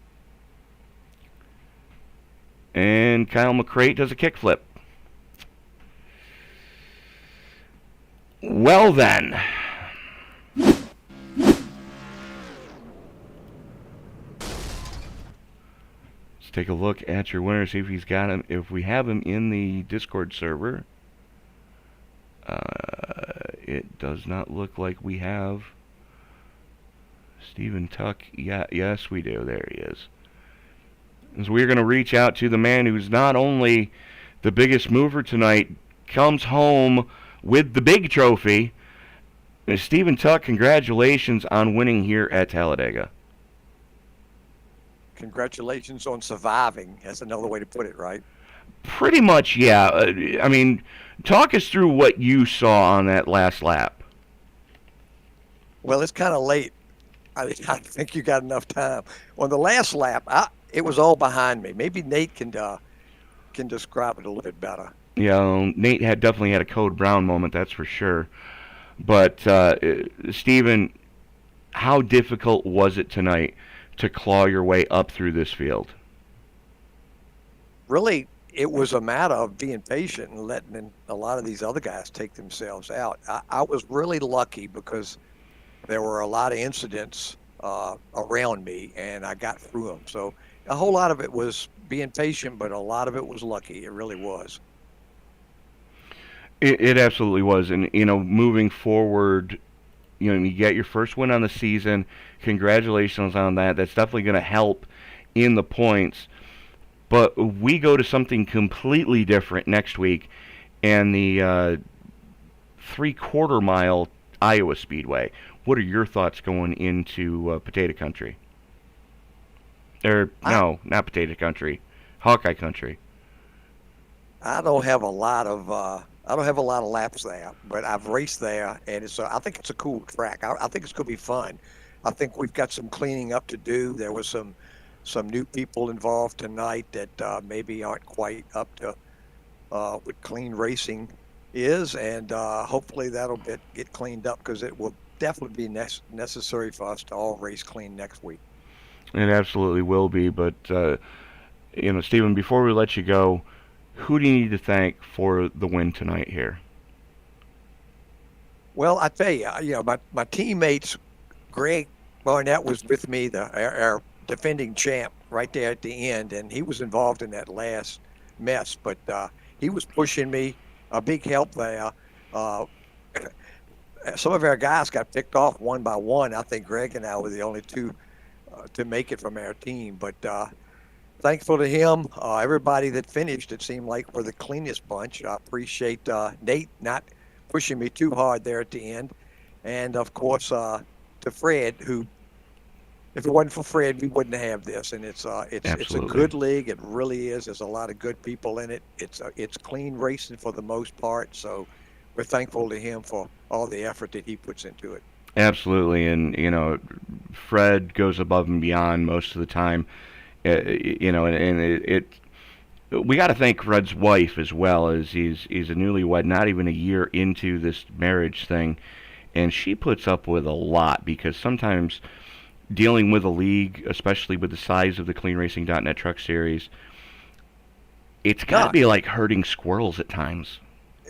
And Kyle Mcrae does a kickflip. Well then. Take a look at your winner, see if he's got him. If we have him in the Discord server, it does not look like we have Stephen Tuck. Yeah, yes, we do. There he is. So we're going to reach out to the man who's not only the biggest mover tonight, comes home with the big trophy. Stephen Tuck, congratulations on winning here at Talladega. Congratulations on surviving. That's another way to put it, right? Pretty much, yeah. I mean, talk us through what you saw on that last lap. Well, it's kind of late. I think you got enough time. On the last lap, it was all behind me. Maybe Nate can describe it a little bit better. Yeah, Nate definitely had a Code Brown moment, that's for sure. But, Stephen, how difficult was it tonight to claw your way up through this field? really, it was a matter of being patient and letting a lot of these other guys take themselves out. I was really lucky because there were a lot of incidents around me, and I got through them. So a whole lot of it was being patient, but a lot of it was lucky. It really was. It absolutely was, and moving forward, you get your first win on the season. Congratulations on that. That's definitely going to help in the points. But we go to something completely different next week, and the 3/4 mile Iowa Speedway. What are your thoughts going into Potato Country? No, not Potato Country, Hawkeye Country. I don't have a lot of laps there, but I've raced there, and I think it's a cool track. I think it's going to be fun. I think we've got some cleaning up to do. There was some new people involved tonight that maybe aren't quite up to what clean racing is, and hopefully that'll get cleaned up, because it will definitely be necessary for us to all race clean next week. It absolutely will be, but Stephen, before we let you go, who do you need to thank for the win tonight here? Well, I tell you, my teammates, Greg Barnett was with me, our defending champ, right there at the end, and he was involved in that last mess, but he was pushing me, a big help there. Some of our guys got picked off one by one. I think Greg and I were the only two to make it from our team, but thankful to him. Everybody that finished, it seemed like, were the cleanest bunch. I appreciate Nate not pushing me too hard there at the end, and of course to Fred, who, if it wasn't for Fred, we wouldn't have this. And it's a good league. It really is. There's a lot of good people in it. It's clean racing for the most part. So we're thankful to him for all the effort that he puts into it. Absolutely, and Fred goes above and beyond most of the time. We got to thank Fred's wife as well, as he's a newlywed, not even a year into this marriage thing, and she puts up with a lot, because sometimes dealing with a league, especially with the size of the CleanRacing.net Truck Series, it's got to be like herding squirrels at times.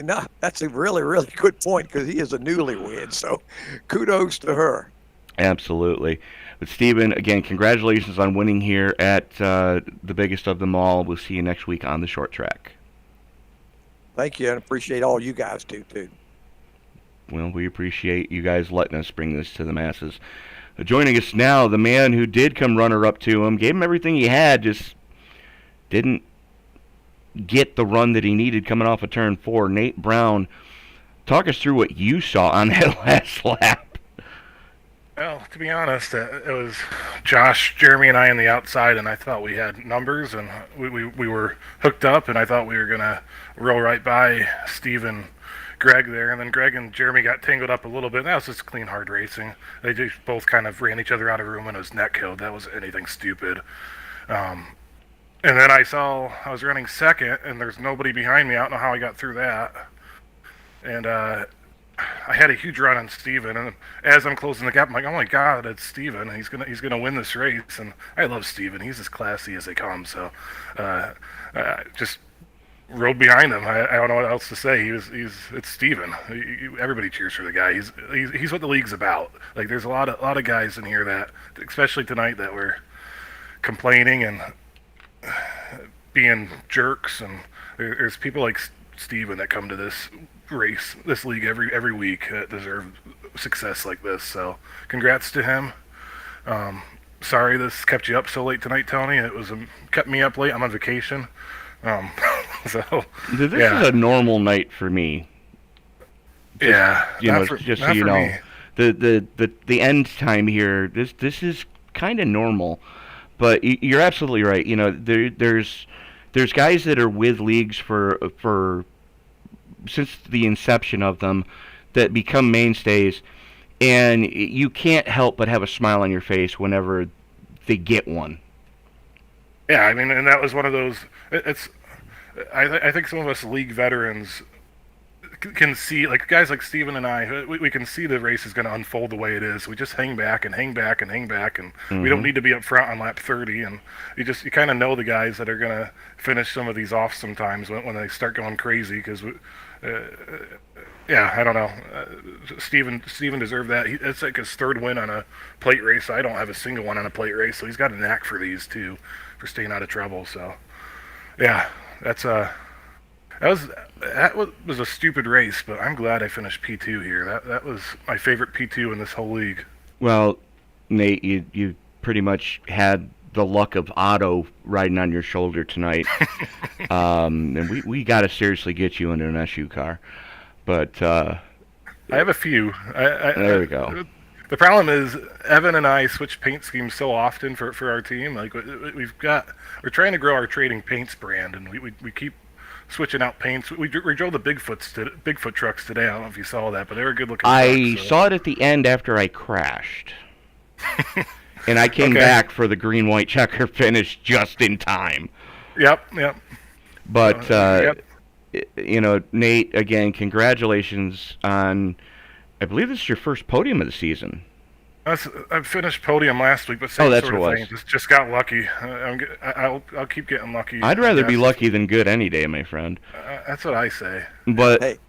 No, that's a really, really good point, because he is a newlywed, so kudos to her. Absolutely. But Stephen, again, congratulations on winning here at the biggest of them all. We'll see you next week on the short track. Thank you, and appreciate all you guys do, too. Well, we appreciate you guys letting us bring this to the masses. Joining us now, the man who did come runner-up to him, gave him everything he had, just didn't get the run that he needed coming off of turn 4. Nate Brown, talk us through what you saw on that last lap. Well, to be honest, it was Josh, Jeremy, and I on the outside, and I thought we had numbers, and we were hooked up, and I thought we were going to roll right by Steve and Greg there, and then Greg and Jeremy got tangled up a little bit. That was just clean, hard racing. They just both kind of ran each other out of room, and it was net killed. That wasn't anything stupid. And then I was running second, and there's nobody behind me. I don't know how I got through that. And I had a huge run on Steven, and as I'm closing the gap, I'm like, oh my God, it's Steven. He's gonna win this race, and I love Steven. He's as classy as they come. So just rode behind him. I don't know what else to say. It's Steven. Everybody cheers for the guy. He's what the league's about. Like, there's a lot of guys in here that, especially tonight, that were complaining and being jerks, and there's people like Steven that come to this league every week that deserve success like this. So congrats to him. Sorry this kept you up so late tonight, Tony. It was kept me up late. I'm on vacation. So this is a normal night for me. Just so you know, the end time here. This is kind of normal. But you're absolutely right. There's guys that are with leagues for since the inception of them that become mainstays, and you can't help but have a smile on your face whenever they get one. Yeah, I mean, and that was one of those. I think some of us league veterans can see, like guys like Steven and I, we can see the race is going to unfold the way it is. We just hang back and hang back and hang back, and we don't need to be up front on lap 30. And you kind of know the guys that are going to finish some of these off sometimes when they start going crazy. Because yeah, I don't know. Steven deserved that. It's like his third win on a plate race. I don't have a single one on a plate race, so he's got a knack for these too, for staying out of trouble. So yeah, that was a stupid race, but I'm glad I finished P2 here. That was my favorite P2 in this whole league. Well, Nate, you pretty much had the luck of Otto riding on your shoulder tonight. And we got to seriously get you into an SU car. But I have a few. There we go. The problem is Evan and I switch paint schemes so often for our team. Like we're trying to grow our trading paints brand, and we keep switching out paints. We drove the Bigfoot trucks today. I don't know if you saw that, but they were good looking. I saw it at the end after I crashed. And I came back for the green-white checker finish just in time. Yep. But, you know, Nate, again, congratulations on, I believe this is your first podium of the season. I finished podium last week, but same that's sort of what it thing. was. Just got lucky. I'll keep getting lucky. I'd rather be lucky than good any day, my friend. That's what I say. But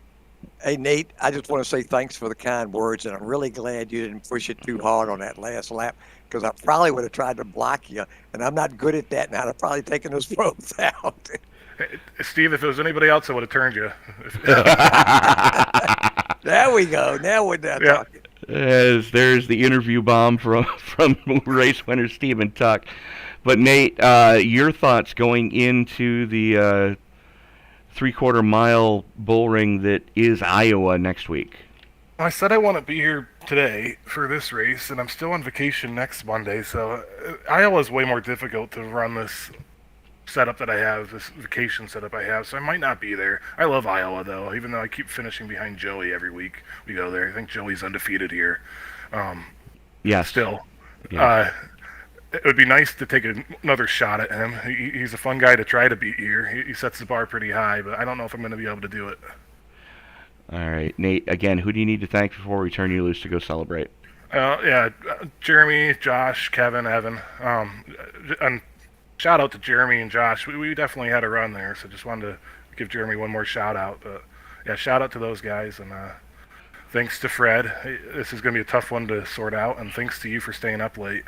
Hey, Nate, I just want to say thanks for the kind words, and I'm really glad you didn't push it too hard on that last lap, because I probably would have tried to block you, and I'm not good at that, and I'd have probably taken those ropes out. Hey, Steve, if it was anybody else, I would have turned you. There we go. Now we're done talking. There's the interview bomb from race winner Stephen Tuck. But Nate, your thoughts going into the 3/4 mile bull ring that is Iowa next week? I said I want to be here today for this race, and I'm still on vacation next Monday, so Iowa's way more difficult to run this setup that I have, this vacation setup I have, so I might not be there. I love Iowa, though, even though I keep finishing behind Joey every week we go there. I think Joey's undefeated here. Yes. Still. Yeah. It would be nice to take another shot at him. He's a fun guy to try to beat here. He sets the bar pretty high, but I don't know if I'm going to be able to do it. All right, Nate, again, who do you need to thank before we turn you loose to go celebrate? Jeremy, Josh, Kevin, Evan. And shout out to Jeremy and Josh. We definitely had a run there, so just wanted to give Jeremy one more shout out. But yeah, shout out to those guys, and thanks to Fred. This is going to be a tough one to sort out, and thanks to you for staying up late.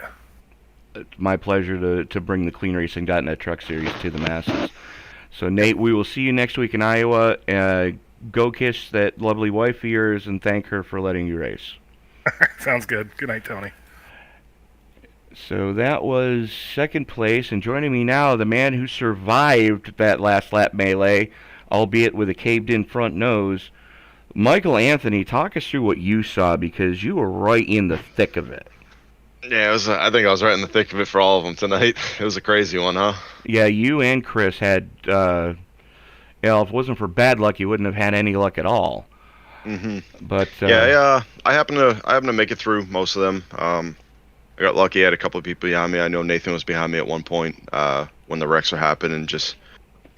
It's my pleasure to bring the CleanRacing.net Truck Series to the masses. So, Nate, we will see you next week in Iowa. Go kiss that lovely wife of yours and thank her for letting you race. Sounds good. Good night, Tony. So that was second place, and joining me now, the man who survived that last lap melee, albeit with a caved-in front nose, Michael Anthony. Talk us through what you saw, because you were right in the thick of it. Yeah, I think I was right in the thick of it for all of them tonight. It was a crazy one, huh? Yeah, you and Chris had, if it wasn't for bad luck, you wouldn't have had any luck at all. Mm-hmm. But I happened to make it through most of them. I got lucky. I had a couple of people behind me. I know Nathan was behind me at one point when the wrecks were happening, just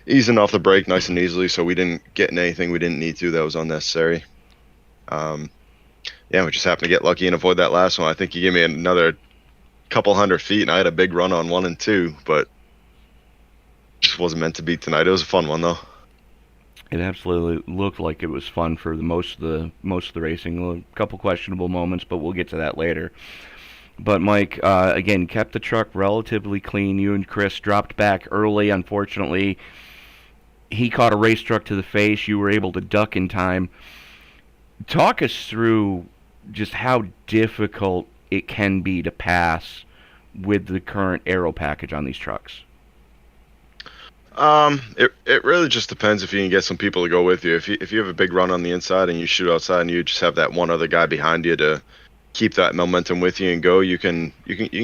easing off the brake nice and easily, so we didn't get in anything we didn't need to that was unnecessary. Yeah, we just happened to get lucky and avoid that last one. I think he gave me another couple 100 feet, and I had a big run on 1 and 2, but just wasn't meant to be tonight. It was a fun one, though. It absolutely looked like it was fun for most of the racing. A couple questionable moments, but we'll get to that later. But Mike, again, kept the truck relatively clean. You and Chris dropped back early. Unfortunately, he caught a race truck to the face. You were able to duck in time. Talk us through just how difficult it can be to pass with the current aero package on these trucks. It really just depends if you can get some people to go with you. If you have a big run on the inside and you shoot outside and you just have that one other guy behind you to keep that momentum with you and go, you can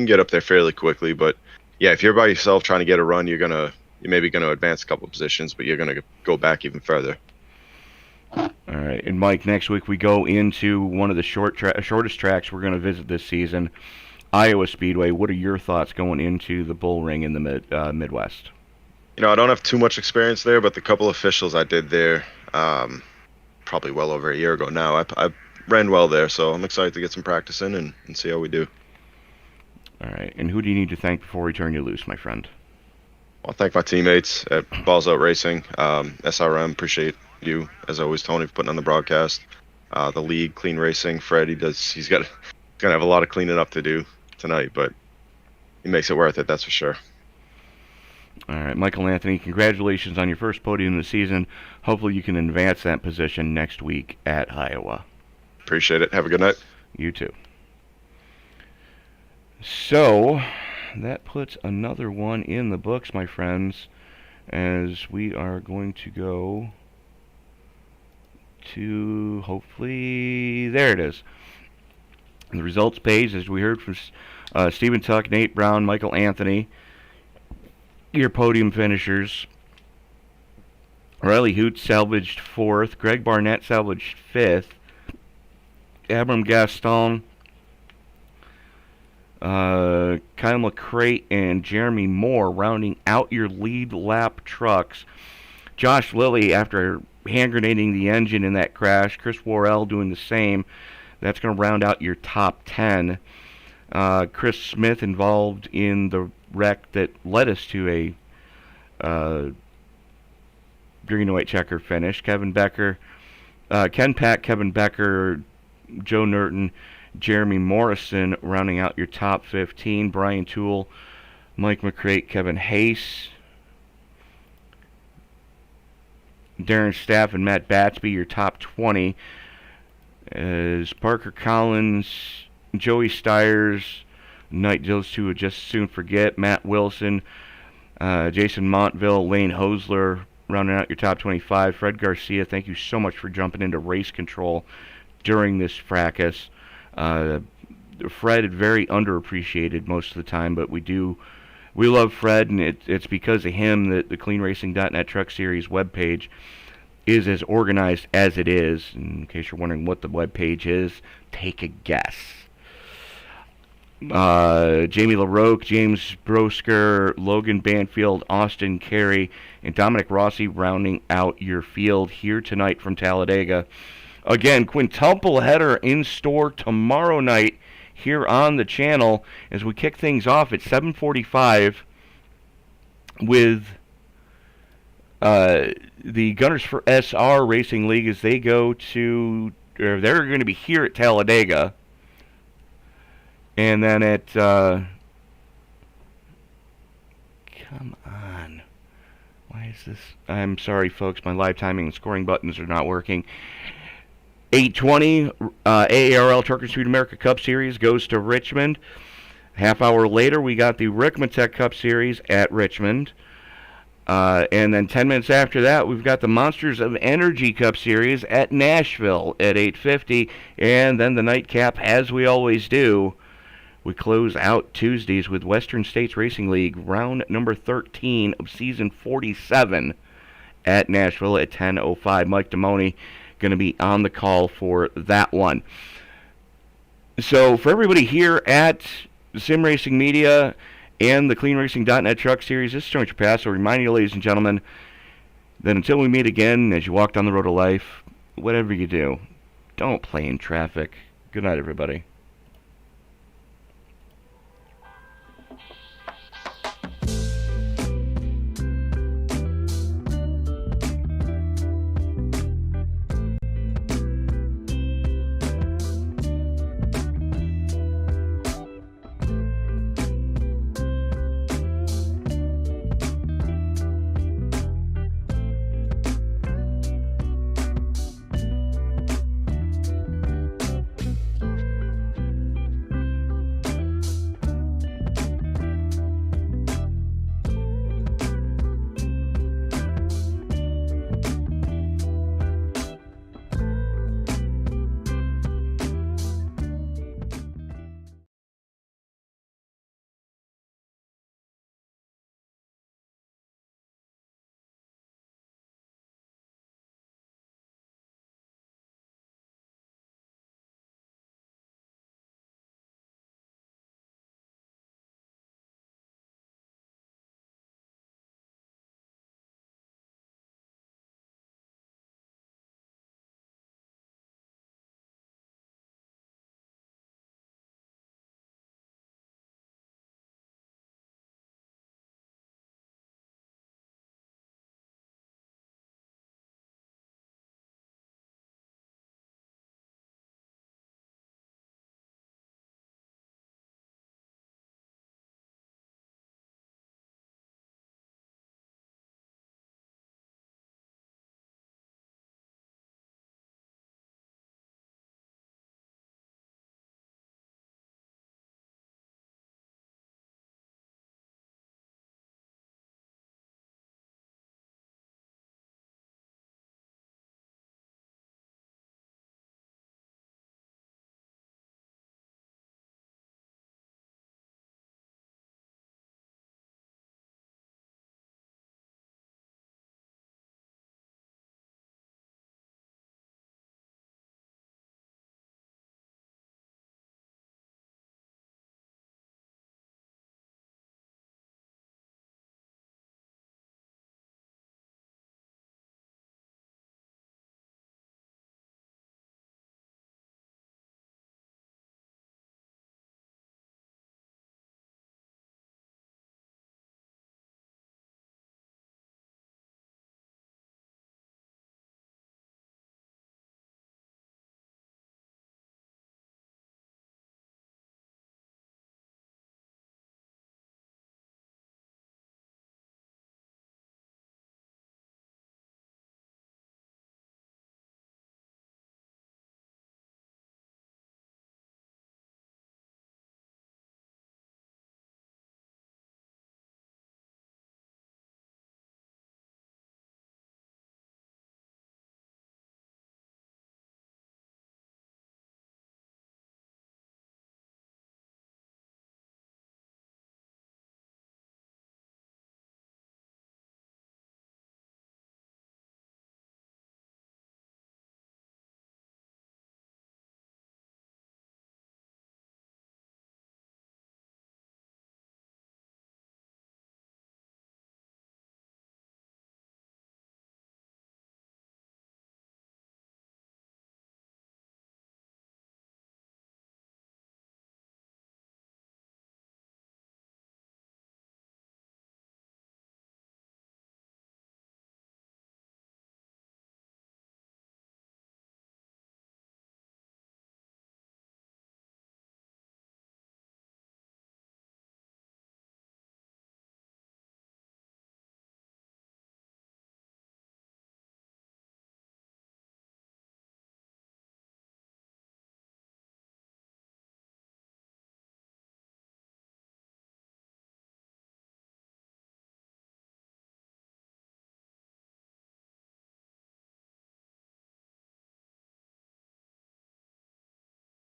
get up there fairly quickly. But yeah, if you're by yourself trying to get a run, you're maybe gonna advance a couple positions, but you're gonna go back even further. All right, and Mike, next week we go into one of the shortest tracks we're going to visit this season, Iowa Speedway. What are your thoughts going into the bull ring in the Midwest? I don't have too much experience there, but the couple officials I did there, probably probably well over a year ago now. I ran well there, so I'm excited to get some practice in and see how we do. All right. And who do you need to thank before we turn you loose, my friend? I'll thank my teammates at Balls Out Racing, SRM. Appreciate you as always, Tony, for putting on the broadcast. The league, Clean Racing, Fred. He's gonna have a lot of cleaning up to do tonight, but he makes it worth it. That's for sure. All right, Michael Anthony, congratulations on your first podium of the season. Hopefully you can advance that position next week at Iowa. Appreciate it. Have a good night. You too. So, that puts another one in the books, my friends, as we are going to go to, hopefully, there it is. The results page, as we heard from Stephen Tuck, Nate Brown, Michael Anthony, your podium finishers. Riley Hoot salvaged 4th. Greg Barnett salvaged 5th. Abram Gaston, Kyle Mcrae, and Jeremy Moore rounding out your lead lap trucks. Josh Lilly, after hand grenading the engine in that crash. Chris Worrell doing the same. That's going to round out your top 10. Chris Smith involved in the wreck that led us to a green and white checker finish. Ken Pack, Kevin Becker, Joe Nerton, Jeremy Morrison rounding out your top 15. Brian Toole, Mike McCrate, Kevin Hayes, Darren Staff, and Matt Batsby your top 20. As Parker Collins, Joey Stiers, Knight those two would just soon forget. Matt Wilson, Jason Montville, Lane Hosler rounding out your top 25. Fred Garcia, thank you so much for jumping into race control during this fracas. Fred very underappreciated most of the time, but we love Fred, and it's because of him that the CleanRacing.net Truck Series webpage is as organized as it is. In case you're wondering what the webpage is, take a guess. Jamie LaRoque, James Brosker, Logan Banfield, Austin Carey, and Dominic Rossi rounding out your field here tonight from Talladega. Again, quintuple header in store tomorrow night here on the channel as we kick things off at 7:45 with the Gunners for SR Racing League as they go to, or they're going to be here at Talladega. And then at, come on. Why is this? I'm sorry, folks. My live timing and scoring buttons are not working. 8:20, AARL Trucker Speed America Cup Series goes to Richmond. Half hour later, we got the Rickmatech Cup Series at Richmond. And then 10 minutes after that, we've got the Monsters of Energy Cup Series at Nashville at 8:50. And then the nightcap, as we always do, we close out Tuesdays with Western States Racing League, round number 13 of season 47 at Nashville at 10:05. Mike Damoni going to be on the call for that one. So for everybody here at Sim Racing Media and the CleanRacing.net Truck Series, this is Tony Trapasso reminding you, ladies and gentlemen, that until we meet again as you walk down the road of life, whatever you do, don't play in traffic. Good night, everybody.